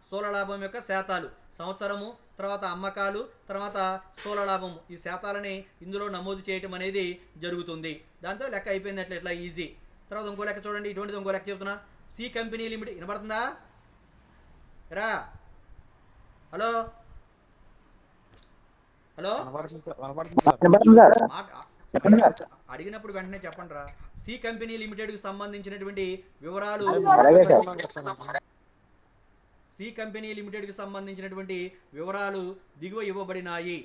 స్థూల లాభం యొక్క శాతాలు, సంవత్సరము, తర్వాత అమ్మకాలు, తర్వాత స్థూల లాభము, ఈ శాతాలని ఇందులో నమోదు చేయటం అనేది జరుగుతుంది. దాంతో లెక్క అయిపోయింది. ఎట్లా ఈజీ. తర్వాత ఇంకో లెక్క చూడండి, ఇటువంటిది ఇంకో లెక్క చెప్తున్నా. సి కంపెనీ లిమిటెడ్, వినపడుతుందా రా? హలో హలో, వినపడుతుంది సార్. చెప్పండి సార్. అడిగినప్పుడు వెంటనే చెప్పండి రా. సి కంపెనీ లిమిటెడ్కి సంబంధించినటువంటి వివరాలు, అలాగే సార్. సి కంపెనీ లిమిటెడ్కి సంబంధించినటువంటి వివరాలు దిగువ ఇవ్వబడినాయి.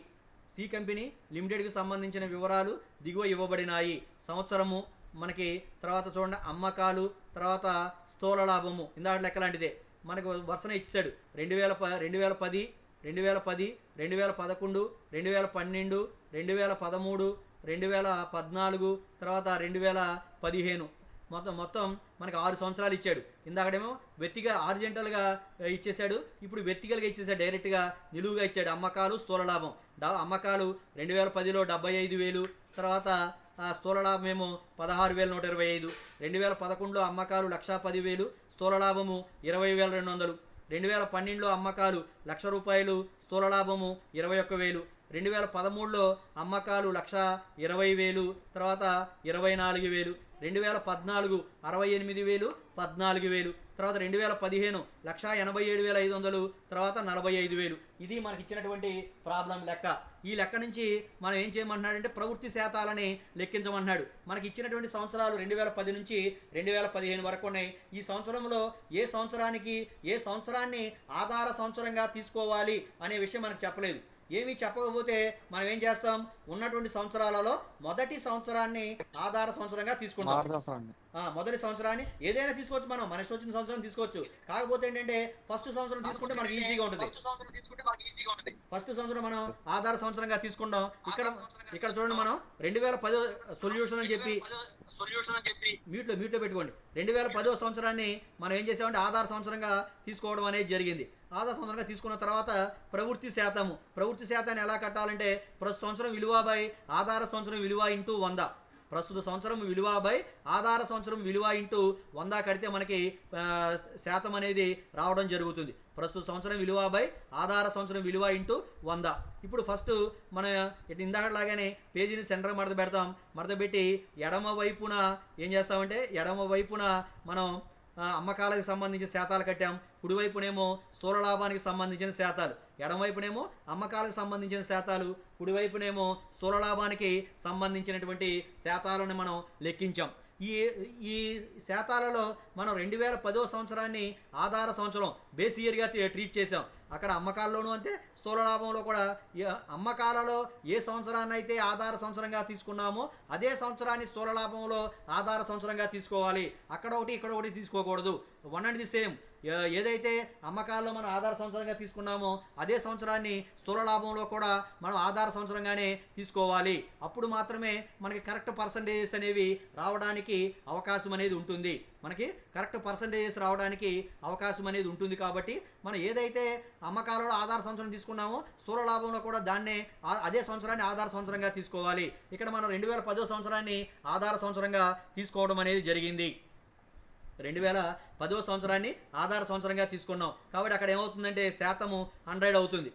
సి కంపెనీ లిమిటెడ్కి సంబంధించిన వివరాలు దిగువ ఇవ్వబడినాయి. సంవత్సరము మనకి, తర్వాత చూడండి అమ్మకాలు, తర్వాత స్థూల లాభము. ఇందాక లెక్క లాంటిదే మనకు వరుసనే ఇచ్చాడు. 2010, 2010, 2011, 2012, 2013, 2014, తర్వాత 2015. మొత్తం మనకు 6 సంవత్సరాలు ఇచ్చాడు. ఇందాకడేమో హారిజంటల్గా ఇచ్చేసాడు, ఇప్పుడు వెర్టికల్గా ఇచ్చేసాడు. డైరెక్ట్గా నిలువుగా ఇచ్చాడు. అమ్మకాలు, స్థూల లాభం. అమ్మకాలు 2010లో 75,000, తర్వాత స్థూల లాభం ఏమో 16,125. 2011లో అమ్మకాలు 1,10,000, స్థూల లాభము 20,200. 2012లో అమ్మకాలు ₹1,00,000, స్థూల లాభము 21,000. 2013లో అమ్మకాలు 1,20,000, తర్వాత 24,000. 2014 68,000, 14,000. తర్వాత 2015 1,87,500, తర్వాత 45,000. ఇది మనకి ఇచ్చినటువంటి ప్రాబ్లం లెక్క. ఈ లెక్క నుంచి మనం ఏం చేయమంటున్నాడంటే ప్రవృత్తి శాతాలని లెక్కించమంటున్నాడు. మనకి ఇచ్చినటువంటి సంవత్సరాలు 2010 నుంచి 2015 వరకు ఉన్నాయి. ఈ సంవత్సరంలో ఏ సంవత్సరాన్ని ఆధార సంవత్సరంగా తీసుకోవాలి అనే విషయం మనకు చెప్పలేదు. ఏమీ చెప్పకపోతే మనం ఏం చేస్తాం, ఉన్నటువంటి సంవత్సరాలలో మొదటి సంవత్సరాన్ని ఆధార సంవత్సరంగా తీసుకుంటాం. మొదటి సంవత్సరాన్ని ఏదైనా తీసుకోవచ్చు, మనం మనకి వచ్చిన సంవత్సరం తీసుకోవచ్చు. కాకపోతే ఏంటంటే ఫస్ట్ సంవత్సరం తీసుకుంటే మనకి ఈజీగా ఉంటుంది. ఫస్ట్ సంవత్సరం మనం ఆధార సంవత్సరంగా తీసుకుంటాం. ఇక్కడ చూడండి, మనం 2010 సొల్యూషన్ అని చెప్పి మ్యూట్లో పెట్టుకోండి. 2010 సంవత్సరాన్ని మనం ఏం చేసామంటే ఆధార సంవత్సరంగా తీసుకోవడం అనేది జరిగింది. ఆధార సంవత్సరంగా తీసుకున్న తర్వాత ప్రవృత్తి శాతాన్ని ఎలా కట్టాలంటే ప్రస్తుత సంవత్సరం విలువ బై ఆధార సంవత్సరం విలువ ఇంటూ 100. ప్రస్తుత సంవత్సరం విలువ బై ఆధార సంవత్సరం విలువ ఇంటూ 100 కడితే మనకి శాతం అనేది రావడం జరుగుతుంది. ప్రస్తుత సంవత్సరం విలువ బై ఆధార సంవత్సరం విలువ ఇంటూ 100. ఇప్పుడు ఫస్ట్ మనం ఇందాకలాగానే పేజీని సెంటర్ మడత పెట్టి ఎడమ వైపున ఏం చేస్తామంటే మనం అమ్మకాలకు సంబంధించిన శాతాలు కట్టాం. కుడివైపునేమో స్థూల లాభానికి సంబంధించిన శాతాలు, ఎడమవైపునేమో అమ్మకాలకు సంబంధించిన శాతాలు, కుడివైపునేమో స్థూల లాభానికి సంబంధించినటువంటి శాతాలను మనం లెక్కించాం. ఈ శాతాలలో మనం 2010 సంవత్సరాన్ని ఆధార సంవత్సరం బేస్ ఇయర్గా ట్రీట్ చేసాం. అక్కడ అమ్మకాల్లోనూ అంతే, స్థూల లాభంలో కూడా. అమ్మకాలలో ఏ సంవత్సరాన్ని అయితే ఆధార సంవత్సరంగా తీసుకున్నామో అదే సంవత్సరాన్ని స్థూల లాభంలో ఆధార సంవత్సరంగా తీసుకోవాలి. అక్కడ ఒకటి ఇక్కడ ఒకటి తీసుకోకూడదు. One and the same. ఏదైతే అమ్మకాల్లో మనం ఆధార సంవత్సరంగా తీసుకున్నామో అదే సంవత్సరాన్ని స్థూల లాభంలో కూడా మనం ఆధార సంవత్సరంగానే తీసుకోవాలి. అప్పుడు మాత్రమే మనకి కరెక్ట్ పర్సంటేజెస్ అనేవి రావడానికి అవకాశం అనేది ఉంటుంది. కాబట్టి మనం ఏదైతే అమ్మకాలలో ఆధార సంవత్సరం తీసుకున్నామో స్థూల లాభంలో కూడా అదే సంవత్సరాన్ని ఆధార సంవత్సరంగా తీసుకోవాలి. ఇక్కడ మనం 2010 సంవత్సరాన్ని ఆధార సంవత్సరంగా తీసుకోవడం అనేది జరిగింది. 2010 సంవత్సరాన్ని ఆధార సంవత్సరంగా తీసుకున్నాం కాబట్టి అక్కడ ఏమవుతుందంటే శాతము 100 అవుతుంది.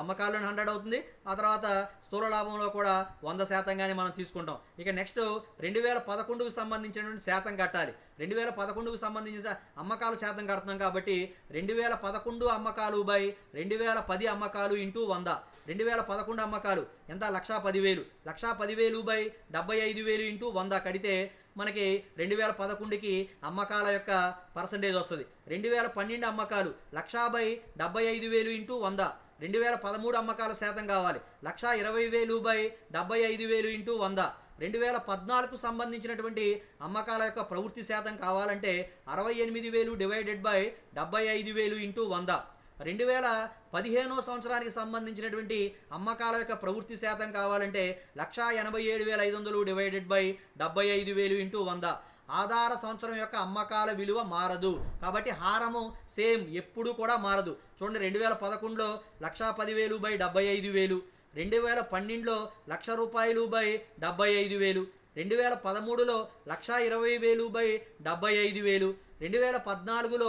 అమ్మకాల్లో 100 అవుతుంది. ఆ తర్వాత స్థూల లాభంలో కూడా 100%గానే మనం తీసుకుంటాం. ఇక నెక్స్ట్ 2011కు సంబంధించినటువంటి శాతం కట్టాలి. 2011కు సంబంధించిన అమ్మకాల శాతం కడుతున్నాం కాబట్టి 2011 అమ్మకాలు బై 2010 అమ్మకాలు ఇంటూ 100. 2011 అమ్మకాలు ఎంత? 1,10,000. 1,10,000 బై 75,000 ఇంటూ 100 కడితే మనకి 2011కి అమ్మకాల యొక్క పర్సంటేజ్ వస్తుంది. 2012 అమ్మకాలు 1,00,000 బై 75,000 ఇంటూ 100. 2013 అమ్మకాల శాతం కావాలి. 1,20,000 బై 75,000 ఇంటూ 100. 2014కు సంబంధించినటువంటి అమ్మకాల యొక్క ప్రవృత్తి శాతం కావాలంటే 68,000 డివైడెడ్ బై 75,000 ఇంటూ 100. 2015 సంవత్సరానికి సంబంధించినటువంటి అమ్మకాల యొక్క ప్రవృత్తి శాతం కావాలంటే 1,87,500 డివైడెడ్ బై 75,000 ఇంటూ 100. ఆధార సంవత్సరం యొక్క అమ్మకాల విలువ మారదు కాబట్టి హారము సేమ్ ఎప్పుడు కూడా మారదు. చూడండి, 2011లో 1,10,000 బై 75,000, 2012లో 1,00,000 రూపాయలు by 75,000, 2013లో 1,20,000 by 75,000, 2014లో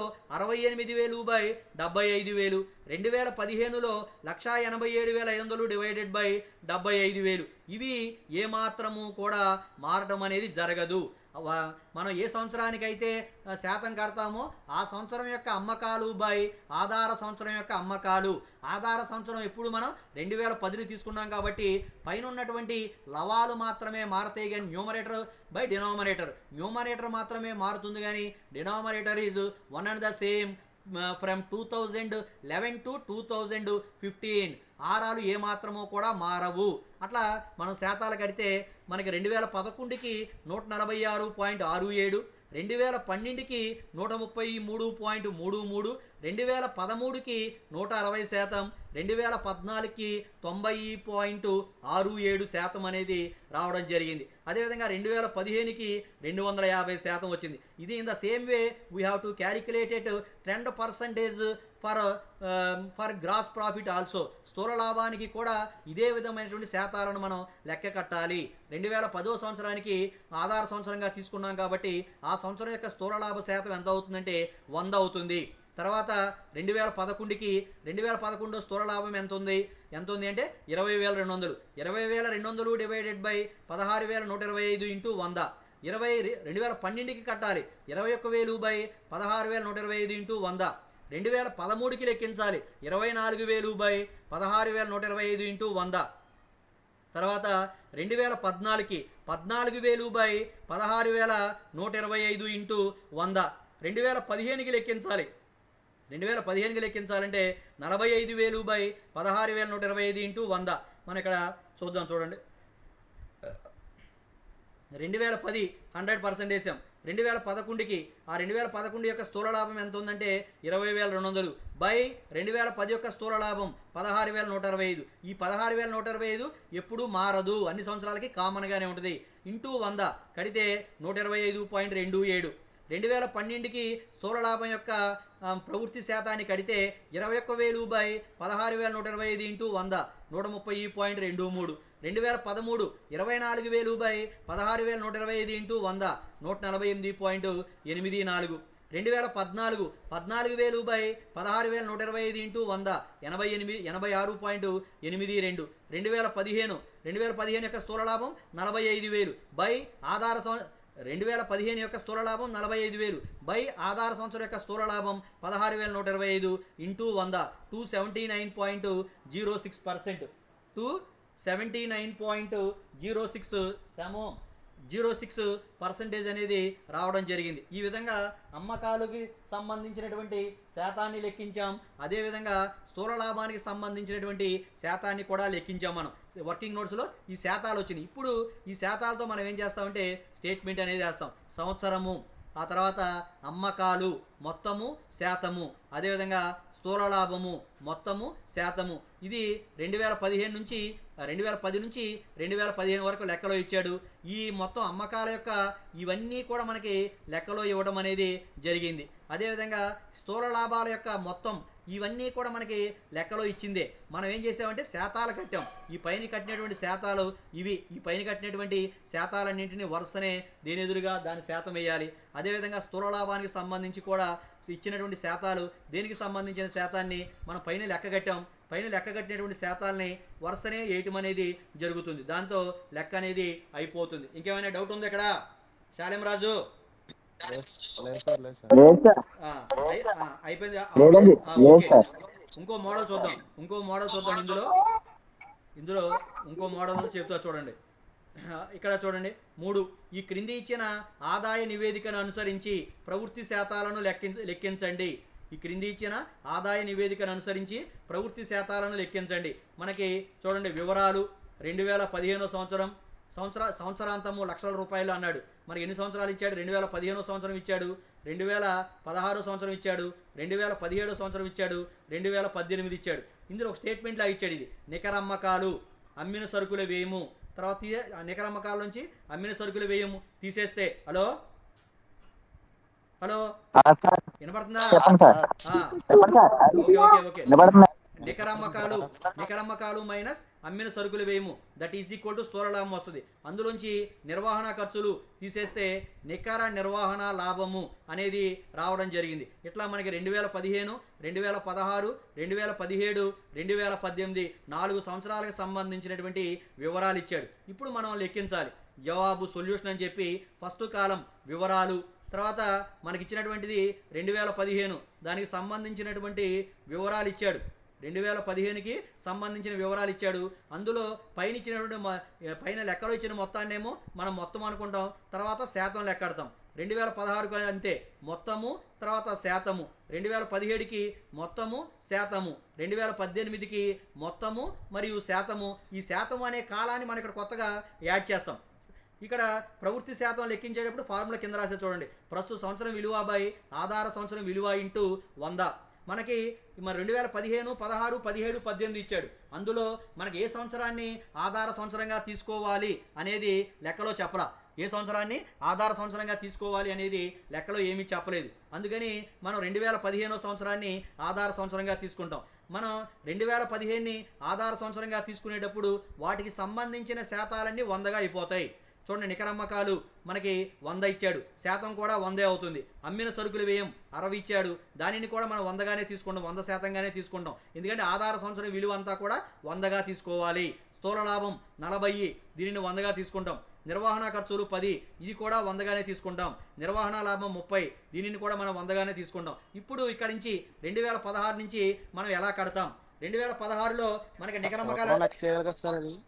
68,000 by 75,000, 2015లో 1,87,500 divided by 75,000. ఇవి ఏమాత్రము కూడా మారడం అనేది జరగదు. మనం ఏ సంవత్సరానికైతే శాతం కడతామో ఆ సంవత్సరం యొక్క అమ్మకాలు బై ఆధార సంవత్సరం యొక్క అమ్మకాలు. ఆధార సంవత్సరం ఎప్పుడు మనం 2010ని తీసుకున్నాం కాబట్టి పైన ఉన్నటువంటి లవాలు మాత్రమే మారతాయి కానీ న్యూమరేటర్ బై డినామినేటర్. న్యూమరేటర్ మాత్రమే మారుతుంది కానీ denominator is one and the same from 2011 to 2015. ఆరాలు ఏమాత్రమో కూడా మారవు. అట్లా మనం శాతాలు కడితే మనకి 2011కి 146.67, 2012కి 133.33, 2013కి 160%, 2014కి 90.67% అనేది రావడం జరిగింది. అదేవిధంగా 2015కి 250% వచ్చింది. ఇది in the same way we have to calculated trend percentage for gross profit also. స్థూల లాభానికి కూడా ఇదే విధమైనటువంటి శాతాలను మనం లెక్క కట్టాలి. 2010 సంవత్సరానికి ఆధార సంవత్సరంగా తీసుకున్నాం కాబట్టి ఆ సంవత్సరం యొక్క స్థూల లాభ శాతం ఎంత అవుతుందంటే 100 అవుతుంది. తర్వాత 2011కి 2011 స్థూల లాభం ఎంత ఉంది అంటే 20,200. 20,200 డివైడెడ్ బై 16,125 ఇంటూ 100. 2012కి కట్టాలి 21,000 బై 16,125 ఇంటూ 100. 2013కి లెక్కించాలి 24,000 బై 16,125 ఇంటూ 100. తర్వాత 2014కి 14,000 బై 16,125 ఇంటూ 100. 2015కి లెక్కించాలి. 2015కి లెక్కించాలంటే 45,000 బై 16,125 ఇంటూ 100. మనం ఇక్కడ చూద్దాం, చూడండి. 2010 100% వేసాం. 2011కి ఆ 2011 యొక్క స్థూల లాభం ఎంత ఉందంటే 20,200 బై 2010 యొక్క స్థూల లాభం 16,125. ఈ 16,125 ఎప్పుడు మారదు, అన్ని సంవత్సరాలకి కామన్గానే ఉంటుంది. ఇంటూ 100 కడితే 125.27. 2012కి స్థూల లాభం యొక్క ప్రవృత్తి శాతాన్ని కడితే 21,000 by 16,125 into 100 130.23. 2013 24,000 by 16,125 into 100 148.84. 2014 14,000 by 16,125 into 100 86.82. 2015 యొక్క స్థూల లాభం 45,000 బై ఆధార 2015 యొక్క స్థూల లాభం 45,000 బై ఆధార సంవత్సరం యొక్క స్థూల లాభం 16,125 ఇంటూ 100 279.06%. 279.06% అనేది రావడం జరిగింది. ఈ విధంగా అమ్మకాలకి సంబంధించినటువంటి శాతాన్ని లెక్కించాం. అదేవిధంగా స్థూల లాభానికి సంబంధించినటువంటి శాతాన్ని కూడా లెక్కించాం. మనం వర్కింగ్ నోట్స్లో ఈ శాతాలు వచ్చినాయి. ఇప్పుడు ఈ శాతాలతో మనం ఏం చేస్తామంటే స్టేట్మెంట్ అనేది వేస్తాం. సంవత్సరము, ఆ తర్వాత అమ్మకాలు మొత్తము శాతము, అదేవిధంగా స్థూల లాభము మొత్తము శాతము. ఇది 2010 నుంచి 2015 వరకు లెక్కలో ఇచ్చాడు. ఈ మొత్తం అమ్మకాల యొక్క ఇవన్నీ కూడా మనకి లెక్కలో ఇవ్వడం అనేది జరిగింది. అదేవిధంగా స్థూల లాభాల యొక్క మొత్తం ఇవన్నీ కూడా మనకి లెక్కలో ఇచ్చిందే. మనం ఏం చేసామంటే శాతాలు కట్టాం. ఈ పైన కట్టినటువంటి శాతాలు ఇవి. ఈ పైన కట్టినటువంటి శాతాలన్నింటినీ వరుసనే దేని ఎదురుగా దాని శాతం వేయాలి. అదేవిధంగా స్థూల లాభానికి సంబంధించి కూడా ఇచ్చినటువంటి శాతాలు దేనికి సంబంధించిన శాతాన్ని మనం పైన లెక్క కట్టాం. పైన లెక్క కట్టినటువంటి శాతాలని వరుసనే వేయటం అనేది జరుగుతుంది. దాంతో లెక్క అనేది అయిపోతుంది. ఇంకేమైనా డౌట్ ఉంది ఇక్కడ శాలేం రాజు? లేదు సార్ లేదు సార్ లేదు సార్. అయిపోయింది. లేదండి, లేదు ఓకే, సార్. ఇంకో మోడల్ చూద్దాం. ఇందులో ఇంకో మోడల్ చెప్తా చూడండి. ఇక్కడ చూడండి 3. ఈ క్రింది ఇచ్చిన ఆదాయ నివేదికను అనుసరించి ప్రవృత్తి శాతాలను లెక్కించండి. ఈ క్రింది ఇచ్చిన ఆదాయ నివేదికను అనుసరించి ప్రవృత్తి శాతాలను లెక్కించండి. మనకి చూడండి వివరాలు 2015 సంవత్సరాంతము లక్షల రూపాయలు అన్నాడు. మనకి ఎన్ని సంవత్సరాలు ఇచ్చాడు? 2015 సంవత్సరం ఇచ్చాడు, 2016 సంవత్సరం ఇచ్చాడు, 2017 సంవత్సరం ఇచ్చాడు, 2018 ఇచ్చాడు. ఇందులో ఒక స్టేట్మెంట్లా ఇచ్చాడు. ఇది నికర అమ్మకాలు, అమ్మిన సరుకుల వ్యయము. తర్వాత నికర అమ్మకాల నుంచి అమ్మిన సరుకుల వ్యయము తీసేస్తే హలో వినపడుతుందా? ఓకే. నికరమ్మకాలు మైనస్ అమ్మిన సరుకుల వ్యయము దట్ ఈజ్ ఈక్వల్ టు స్థూల లాభం వస్తుంది. అందులోంచి నిర్వహణ ఖర్చులు తీసేస్తే నికర నిర్వహణ లాభము అనేది రావడం జరిగింది. ఇట్లా మనకి 2015, 2016, 2017, 2018 4 సంవత్సరాలకు సంబంధించినటువంటి వివరాలు ఇచ్చాడు. ఇప్పుడు మనం లెక్కించాలి. జవాబు సొల్యూషన్ అని చెప్పి ఫస్ట్ కాలం వివరాలు, తర్వాత మనకిచ్చినటువంటిది 2015 దానికి సంబంధించినటువంటి వివరాలు ఇచ్చాడు. 2015కి సంబంధించిన వివరాలు ఇచ్చాడు. అందులో పైన ఇచ్చినటువంటి పైన లెక్కలో ఇచ్చిన మొత్తాన్నేమో మనం మొత్తం అనుకుంటాం, తర్వాత శాతం లెక్కడతాం. 2016కు అంతే, మొత్తము తర్వాత శాతము. 2017కి మొత్తము శాతము, 2018కి మొత్తము మరియు శాతము. ఈ శాతము అనే కాలాన్ని మనం ఇక్కడ కొత్తగా యాడ్ చేస్తాం. ఇక్కడ ప్రవృత్తి శాతం లెక్కించేటప్పుడు ఫార్ములా కింద రాసే చూడండి. ప్రస్తుత సంవత్సరం విలువ బై ఆధార సంవత్సరం విలువ ఇంటూ 100. మనకి మరి 2015, 16, 17, 18 ఇచ్చాడు. అందులో మనకి ఏ సంవత్సరాన్ని ఆధార సంవత్సరంగా తీసుకోవాలి అనేది లెక్కలో చెప్పలా. ఏ సంవత్సరాన్ని ఆధార సంవత్సరంగా తీసుకోవాలి అనేది లెక్కలో ఏమీ చెప్పలేదు. అందుకని మనం 2015 సంవత్సరాన్ని ఆధార సంవత్సరంగా తీసుకుంటాం. మనం 2015ని ఆధార సంవత్సరంగా తీసుకునేటప్పుడు వాటికి సంబంధించిన శాతాలన్నీ 100గా అయిపోతాయి. చూడండి, నికర అమ్మకాలు మనకి 100 ఇచ్చాడు, శాతం కూడా 100 అవుతుంది. అమ్మిన సరుకుల వ్యయం 60 ఇచ్చాడు, దానిని కూడా మనం 100గానే తీసుకుంటాం, 100%గానే తీసుకుంటాం. ఎందుకంటే ఆధార సంవత్సరం విలువ అంతా కూడా 100గా తీసుకోవాలి. స్థూల లాభం 40, దీనిని 100గా తీసుకుంటాం. నిర్వహణ ఖర్చులు 10, ఇది కూడా 100గానే తీసుకుంటాం. నిర్వహణ లాభం 30, దీనిని కూడా మనం 100గానే తీసుకుంటాం. ఇప్పుడు ఇక్కడ నుంచి 2016 నుంచి మనం ఎలా కడతాం? 2016లో మనకి నికర అమ్మకాలు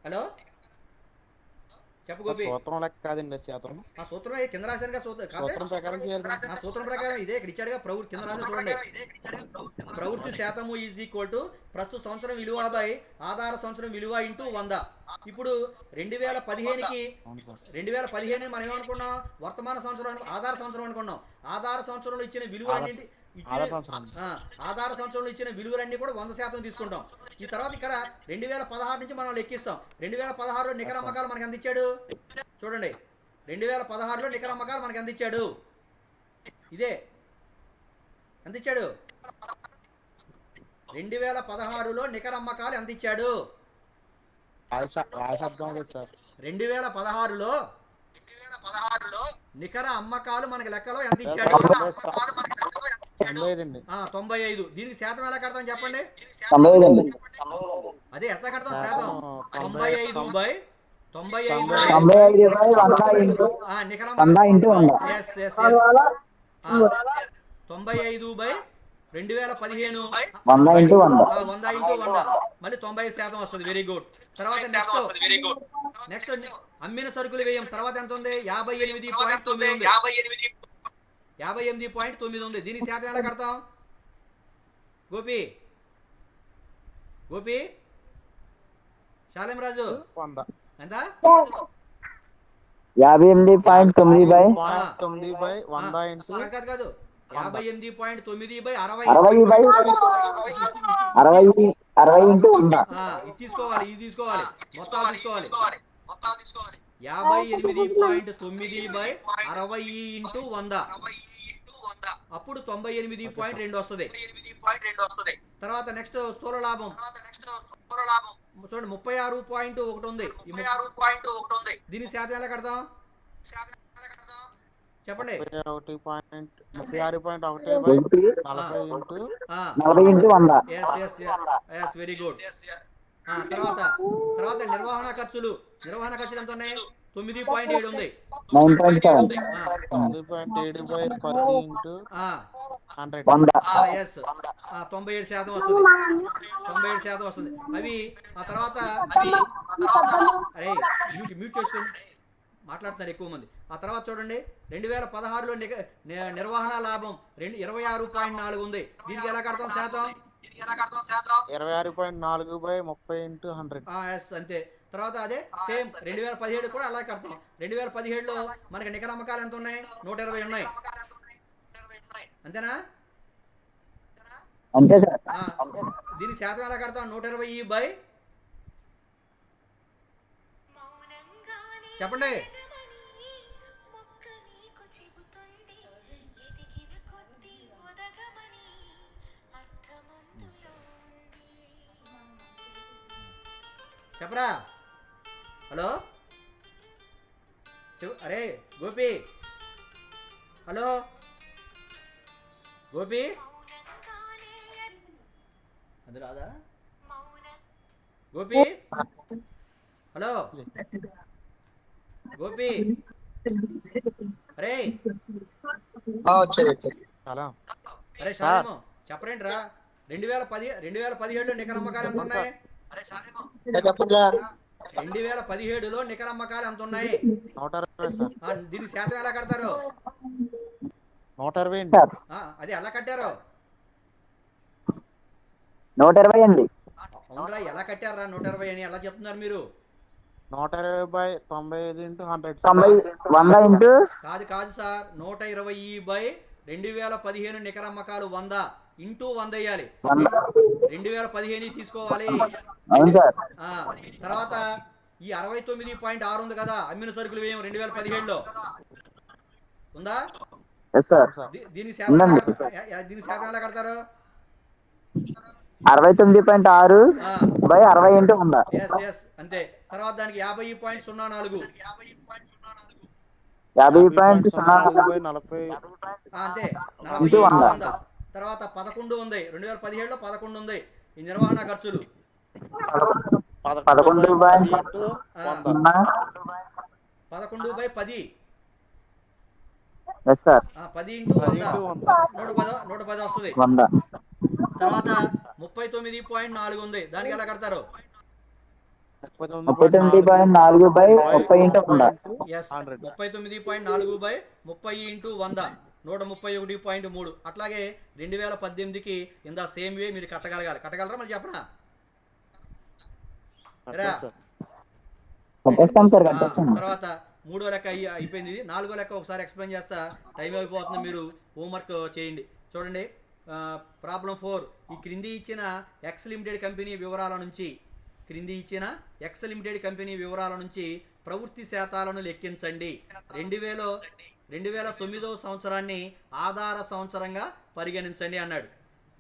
హలో చెప్పు గోపి. సూత్రం లెక్క కాదండి, శాతం. ఆ సూత్రం కింద రాశారుగా, సూత్రం ప్రకారం చేయాలి. ఆ సూత్రం ప్రకారం ఇదే ఇక్కడ ఇచ్చాడుగా. కింద రాశారు చూడండి. ప్రవృత్తి శాతము ఈజ్ ఈక్వల్ టు ప్రస్తుత సంవత్సరం విలువ బై ఆధార సంవత్సరం విలువ ఇంటూ 100. ఇప్పుడు 2015 మనం ఏమనుకున్నాం? వర్తమాన సంవత్సరం ఆధార సంవత్సరం అనుకున్నాం. ఆధార సంవత్సరంలో ఇచ్చిన విలువ అన్నింటి ఆధార సంవత్సరంలో ఇచ్చిన విలువలన్నీ కూడా 100% తీసుకుంటాం. ఈ తర్వాత ఇక్కడ 2016 నుంచి మనం లెక్కిస్తాం. 2016లో నికర అమ్మకాలు మనకి ఎంత ఇచ్చాడు చూడండి. 2016లో నికర అమ్మకాలు మనకి ఎంత ఇచ్చాడు? ఇదే ఎంత ఇచ్చాడు? 2016లో నికర అమ్మకాలు ఎంత ఇచ్చాడు? 2016లో నికర అమ్మకాలు మనకి లెక్కలో ఎంత ఇచ్చాడు? 95. దీనికి శాతం ఎలా కడతాం చెప్పండి? అదే ఎంత కడతాం శాతం? 95/2015 100/100 మళ్ళీ 90% వస్తుంది. Very good. తర్వాత నెక్స్ట్ అమ్మిన సరుకుల వ్యయం తర్వాత ఎంత ఉంది? 58.9 ఉంది. దీనికి శాతం ఎలా కడతాం గోపి? శాలేం రాజు ఎంత? 58.9/100 కాదు 58.9/60 ఇది తీసుకోవాలి. మొత్తాలు తీసుకోవాలి. 58.9/60 × 100 అప్పుడు 98.2 వస్తుంది. తర్వాత నెక్స్ట్ స్థూల లాభం చూడండి 36.1 ఉంది. దీని శాతం ఎలా కడతాం చెప్పండి. 36.1/40 ఆ, 40x100. yes very good. తర్వాత తర్వాత నిర్వహణ ఖర్చులు ఎంత ఉన్నాయి 9.7 ఉంది. 9.7. 9.7/10 ఆ, 100. 100. ఎస్ 97% వస్తుంది. 97% వస్తుంది. అవి ఆ తర్వాత అరే మ్యూట్ చేసుకోండి మాట్లాడుతున్నారు ఎక్కువ మంది. ఆ తర్వాత చూడండి 2016లో నిర్వహణ లాభం 26.4 ఉంది. దీనికి ఎలా కడతాం శాతం 26.4/30 × 100. ఎస్ అంతే. తర్వాత అదే సేమ్ 2017 కూడా అలా కడతాం. 2017లో మనకి నికర అమ్మకాలు ఎంత ఉన్నాయి 120 ఉన్నాయి అంతేనా. అంతే సార్. ఆ, దీని శాతం ఎలా కడతాం 120 చెప్పండి చెప్పరా. హలో అరే గోపి, హలో గోపి, అది రాదా గోపి, హలో గోపి, అరే చాలా అరే సారేమో చెప్పరేంట్రా 2017లో నికర అమ్మకాలు ఎంత ఉన్నాయి 2017లో నికర అమ్మకాలు ఎంత ఉన్నాయి 120 సార్. దీని శాతం ఎలా కడతారు 120 సార్ అది ఎలా కట్టారు 120 అండి. అవునరా ఎలా కట్టారా 120 అని ఎలా చెప్తున్నారు మీరు 120/95 × 100. 100 కాదు సార్ 120/2015 నికర అమ్మకాలు 100 ఇంటూ 100 వేయాలి. 2015 తీసుకోవాలి. అవును సార్. తర్వాత ఈ 69.6 ఉంది కదా అమ్మిన సరుకులు వ్యయం 2017లో ఉందా. Yes sir. దీని శాతం ఎలా కడతారు 69.6/60 × 100. ఎస్ అంతే. తర్వాత దానికి 50.04 50.04 అంతే 40 ఇంటూ 100. 100. తర్వాత 11 ఉంది 2017లో 11 ఉంది ఈ నిర్వహణ ఖర్చులు 11/10 × 100. 11/10 ఎస్ సార్. 10 ఇంటూ 10 100 × 100. 110 వస్తుంది. 100. తర్వాత 39.4 ఉంది దానికి ఎలా కడతారు 39.4/30 × 100. Yes 39.4/30 into 100 131.3. అట్లాగే 2018కి ఇందా సేమ్ వే మీరు కట్టగలరా మరి చెప్పనా కట్టేస్తాం సార్, కట్టేస్తాం. తర్వాత 3వ లెక్క అయిపోయింది. ఇది 4వ లెక్క ఒకసారి ఎక్స్ప్లెయిన్ చేస్తా, టైం అయిపోతుంది, మీరు హోంవర్క్ చేయండి. చూడండి ప్రాబ్లం 4. ఈ క్రింది ఇచ్చిన ఎక్స్ లిమిటెడ్ కంపెనీ వివరాల నుంచి ప్రవృత్తి శాతాలను లెక్కించండి. 2009వ సంవత్సరాన్ని ఆధార సంవత్సరంగా పరిగణించండి అన్నాడు.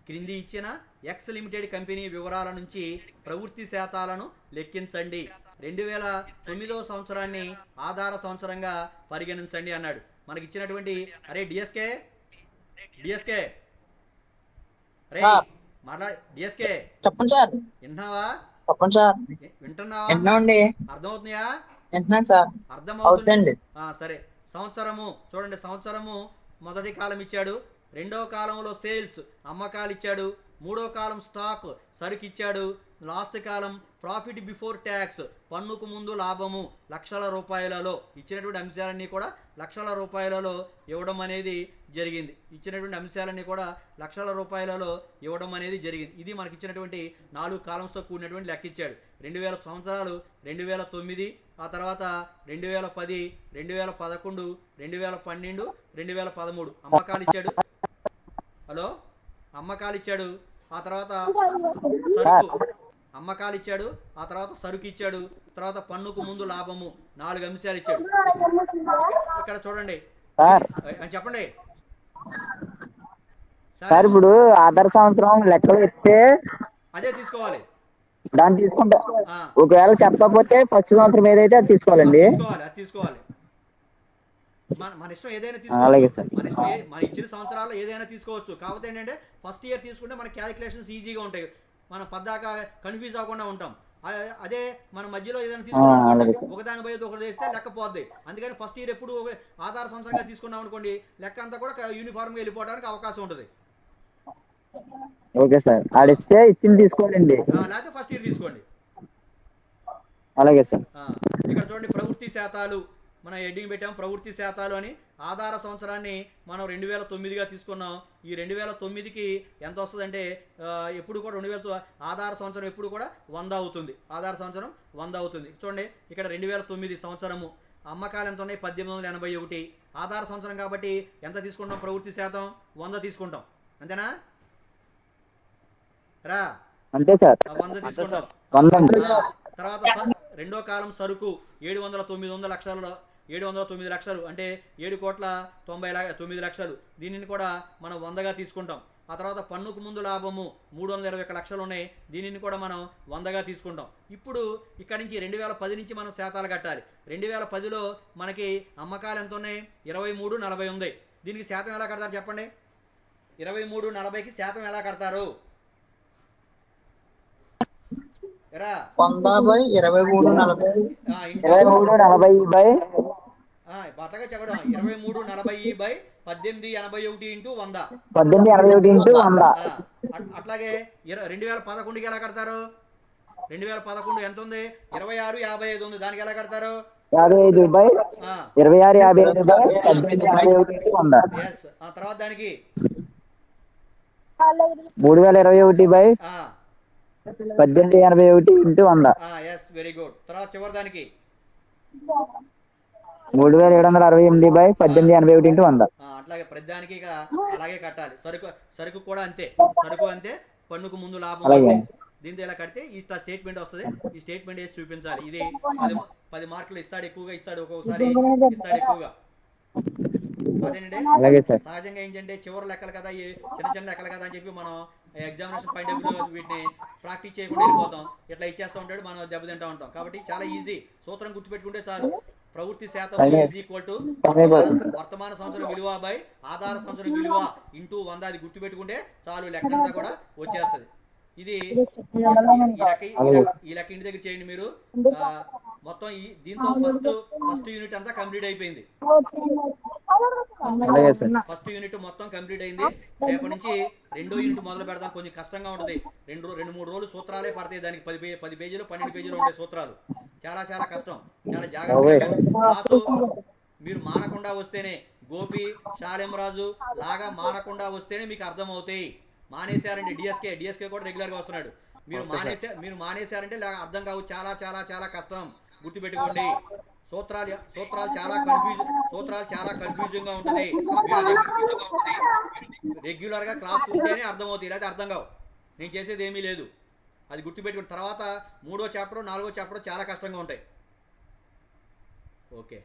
క్రింది ఇచ్చిన ఎక్స్ లిమిటెడ్ కంపెనీ వివరాల నుంచి ప్రవృత్తి శాతాలను లెక్కించండి. 2009వ సంవత్సరాన్ని ఆధార సంవత్సరంగా పరిగణించండి అన్నాడు. మనకి ఇచ్చినటువంటి అరే డిఎస్కే రే డిఎస్కే చెప్పండి సార్. వింటున్నావా చెప్పండి సార్. వింటున్నావా వింటున్నామండి. అర్థమవుతున్నాయా వింటున్నాను సార్. అర్థమవుతుంది. సరే సంవత్సరము చూడండి. సంవత్సరము మొదటి కాలం ఇచ్చాడు, రెండవ కాలంలో సేల్స్ అమ్మకాలు ఇచ్చాడు, మూడో కాలం స్టాక్ సరుకు ఇచ్చాడు, లాస్ట్ కాలం ప్రాఫిట్ బిఫోర్ ట్యాక్స్ పన్నుకు ముందు లాభము లక్షల రూపాయలలో. ఇచ్చినటువంటి అంశాలన్నీ కూడా లక్షల రూపాయలలో ఇవ్వడం అనేది జరిగింది. ఇది మనకి ఇచ్చినటువంటి 4 కాలమ్స్తో కూడినటువంటి లెక్క ఇచ్చాడు. 2000 సంవత్సరాలు 2009, ఆ తర్వాత 2010, 2011, 2012, 2013 అమ్మకాలు ఇచ్చాడు. హలో అమ్మకాలు ఇచ్చాడు, ఆ తర్వాత సరుకు ఇచ్చాడు, తర్వాత పన్నుకు ముందు లాభము 4 అంశాలు ఇచ్చాడు. ఇక్కడ చూడండి చెప్పండి సార్ ఇప్పుడు ఆధార్ సంవత్సరం లెక్కలు ఇస్తే అదే తీసుకోవాలి. దాన్ని తీసుకుంటా. ఆ, ఒకవేళ చెప్పకపోతే ఫస్ట్ సంవత్సరం ఏదైతే అది అది తీసుకోవాలండి. తీసుకోవాలి, అది తీసుకోవాలి. మన ఇష్టం ఏదైనా తీసుకోవచ్చు. అలాగే సార్. మన ఇష్టం మన ఇచ్చిన సంవత్సరాల్లో ఏదైనా తీసుకోవచ్చు. కాకపోతే ఏంటంటే ఫస్ట్ ఇయర్ తీసుకుంటే మన క్యాలిక్యులేషన్స్ ఈజీగా ఉంటాయి, మనం పద్దాక కన్ఫ్యూజ్ అవ్వకుండా ఉంటాం. అదే మన మధ్యలో ఏదైనా తీసుకున్నాం అలాగే. ఒకదాని పోయి ఒకటి చేస్తే లెక్క పోద్ది. అందుకని ఫస్ట్ ఇయర్ ఎప్పుడు ఆధార సంవత్సరంగా తీసుకున్నాం అనుకోండి, లెక్క అంతా కూడా యూనిఫామ్గా వెళ్ళిపోవడానికి అవకాశం ఉంటుంది. ఓకే సార్, ఆడిస్తే ఇచ్చింది తీసుకోండి. లేకపోతే ఫస్ట్ ఇయర్ తీసుకోండి. అలాగే సార్. ఇక్కడ చూడండి, ప్రవృత్తి శాతాలు మనం హెడ్డింగ్ పెట్టాం, ప్రవృత్తి శాతాలు అని. ఆధార సంవత్సరాన్ని మనం 2009గా తీసుకున్నాం. ఈ 2009కి ఎంత వస్తుందంటే ఎప్పుడు కూడా 2000 ఆధార సంవత్సరం ఎప్పుడు కూడా 100 అవుతుంది. ఆధార సంవత్సరం 100 అవుతుంది. చూడండి ఇక్కడ 2009 సంవత్సరము అమ్మకాలు ఎంత ఉన్నాయి, 1881. ఆధార సంవత్సరం కాబట్టి ఎంత తీసుకుంటాం, ప్రవృత్తి శాతం 100 తీసుకుంటాం. అంతేనా రా? అంతే సార్. 100 తీసుకుంటాం. 100. తర్వాత రెండో కాలం సరుకు 709 లక్షలు అంటే 7,99,00,000. దీనిని కూడా మనం 100గా తీసుకుంటాం. ఆ తర్వాత పన్నుకు ముందు లాభము 321 లక్షలు ఉన్నాయి, దీనిని కూడా మనం 100గా తీసుకుంటాం. ఇప్పుడు ఇక్కడ నుంచి 2010 నుంచి మనం శాతాలు కట్టాలి. 2010లో మనకి అమ్మకాలు ఎంత ఉన్నాయి, 23,40 ఉంది. దీనికి శాతం ఎలా కడతారు చెప్పండి? 23,40కి శాతం ఎలా కడతారు? 100/23/40. 2340 బట్టగా చెప్పడం 2340/1881 ఇంటూ 100. 1881 ఇంటూ 100. అట్లాగే 2011కి ఎలా కడతారు? 2011 ఎంత ఉంది, 26,55 ఉంది. దానికి ఎలా కడతారు? 55/26,55/1881 ఇంటూ 100. ఎస్. తర్వాత దానికి 3021/1881 ఇంటూ 100. Yes, very good. తర్వాత చివరి దానికి 3768/1881 ఇంటూ 100. అట్లాగే ప్రతిదానికి ఇక అలాగే కట్టాలి. సరుకు కూడా అంతే. పన్నుకు ముందు లాభం అంతే. దీంతో ఇలా కడితే ఈ స్టేట్మెంట్ వస్తుంది. ఈ స్టేట్మెంట్ వేసి చూపించాలి. ఇది 10 మార్కులు ఇస్తాడు, ఎక్కువగా ఇస్తాడు, ఒక్కొక్కసారి ఇస్తాడు ఎక్కువగా. అదేంటంటే సహజంగా ఏంటంటే చివరి లెక్కలు కదా, ఈ చిన్న చిన్న లెక్కలు కదా అని చెప్పి మనం ఎగ్జామినేషన్ పాయింట్ ఆఫ్ వ్యూ వీటిని ప్రాక్టీస్ చేయకుండా వెళ్ళిపోతాం. ఇట్లా ఇచ్చేస్తూ ఉంటాడు, మనం దెబ్బతింటూ ఉంటాం. కాబట్టి చాలా ఈజీ, సూత్రం గుర్తుపెట్టుకుంటే చాలు. ప్రవృత్తి శాతం ఈజ్ ఈక్వల్ టు వర్తమాన సంవత్సరం విలువ బై ఆధార సంవత్సరం విలువ ఇంటూ 100. అది గుర్తుపెట్టుకుంటే చాలు, లెక్క అంతా కూడా వచ్చేస్తుంది. ఇది ఈ లెక్క ఇంటి దగ్గర చేయండి మీరు. మొత్తం దీంతో ఫస్ట్ యూనిట్ అంతా కంప్లీట్ అయిపోయింది. ఫస్ట్ యూనిట్ మొత్తం కంప్లీట్ అయింది. రేపటి నుంచి రెండో యూనిట్ మొదలు పెడదాం. కొంచెం కష్టంగా ఉంటుంది. 2-3 రోజులు సూత్రాలే పడతాయి. దానికి 10 పేజీలు 12 పేజీలు ఉంటాయి సూత్రాలు. చాలా చాలా కష్టం. చాలా జాగ్రత్తగా క్లాసు మీరు మానకుండా వస్తేనే, గోపి శాలింరాజు లాగా మానకుండా వస్తేనే మీకు అర్థం అవుతాయి. మానేశారంటే డిఎస్కే కూడా రెగ్యులర్గా వస్తున్నాడు. మీరు మానేశారంటే అర్థం కావు. చాలా చాలా చాలా కష్టం, గుర్తుపెట్టుకోండి. సూత్రాలు చాలా కన్ఫ్యూజింగ్ గా ఉంటుంది. రెగ్యులర్ గా క్లాస్ ఉంటేనే అర్థం అవుతాయి, లేకపోతే అర్థం కావు. నేను చేసేది ఏమీ లేదు, అది గుర్తుపెట్టుకుని తర్వాత 3వ చాప్టర్ 4వ చాప్టర్ చాలా కష్టంగా ఉంటాయి. ఓకే.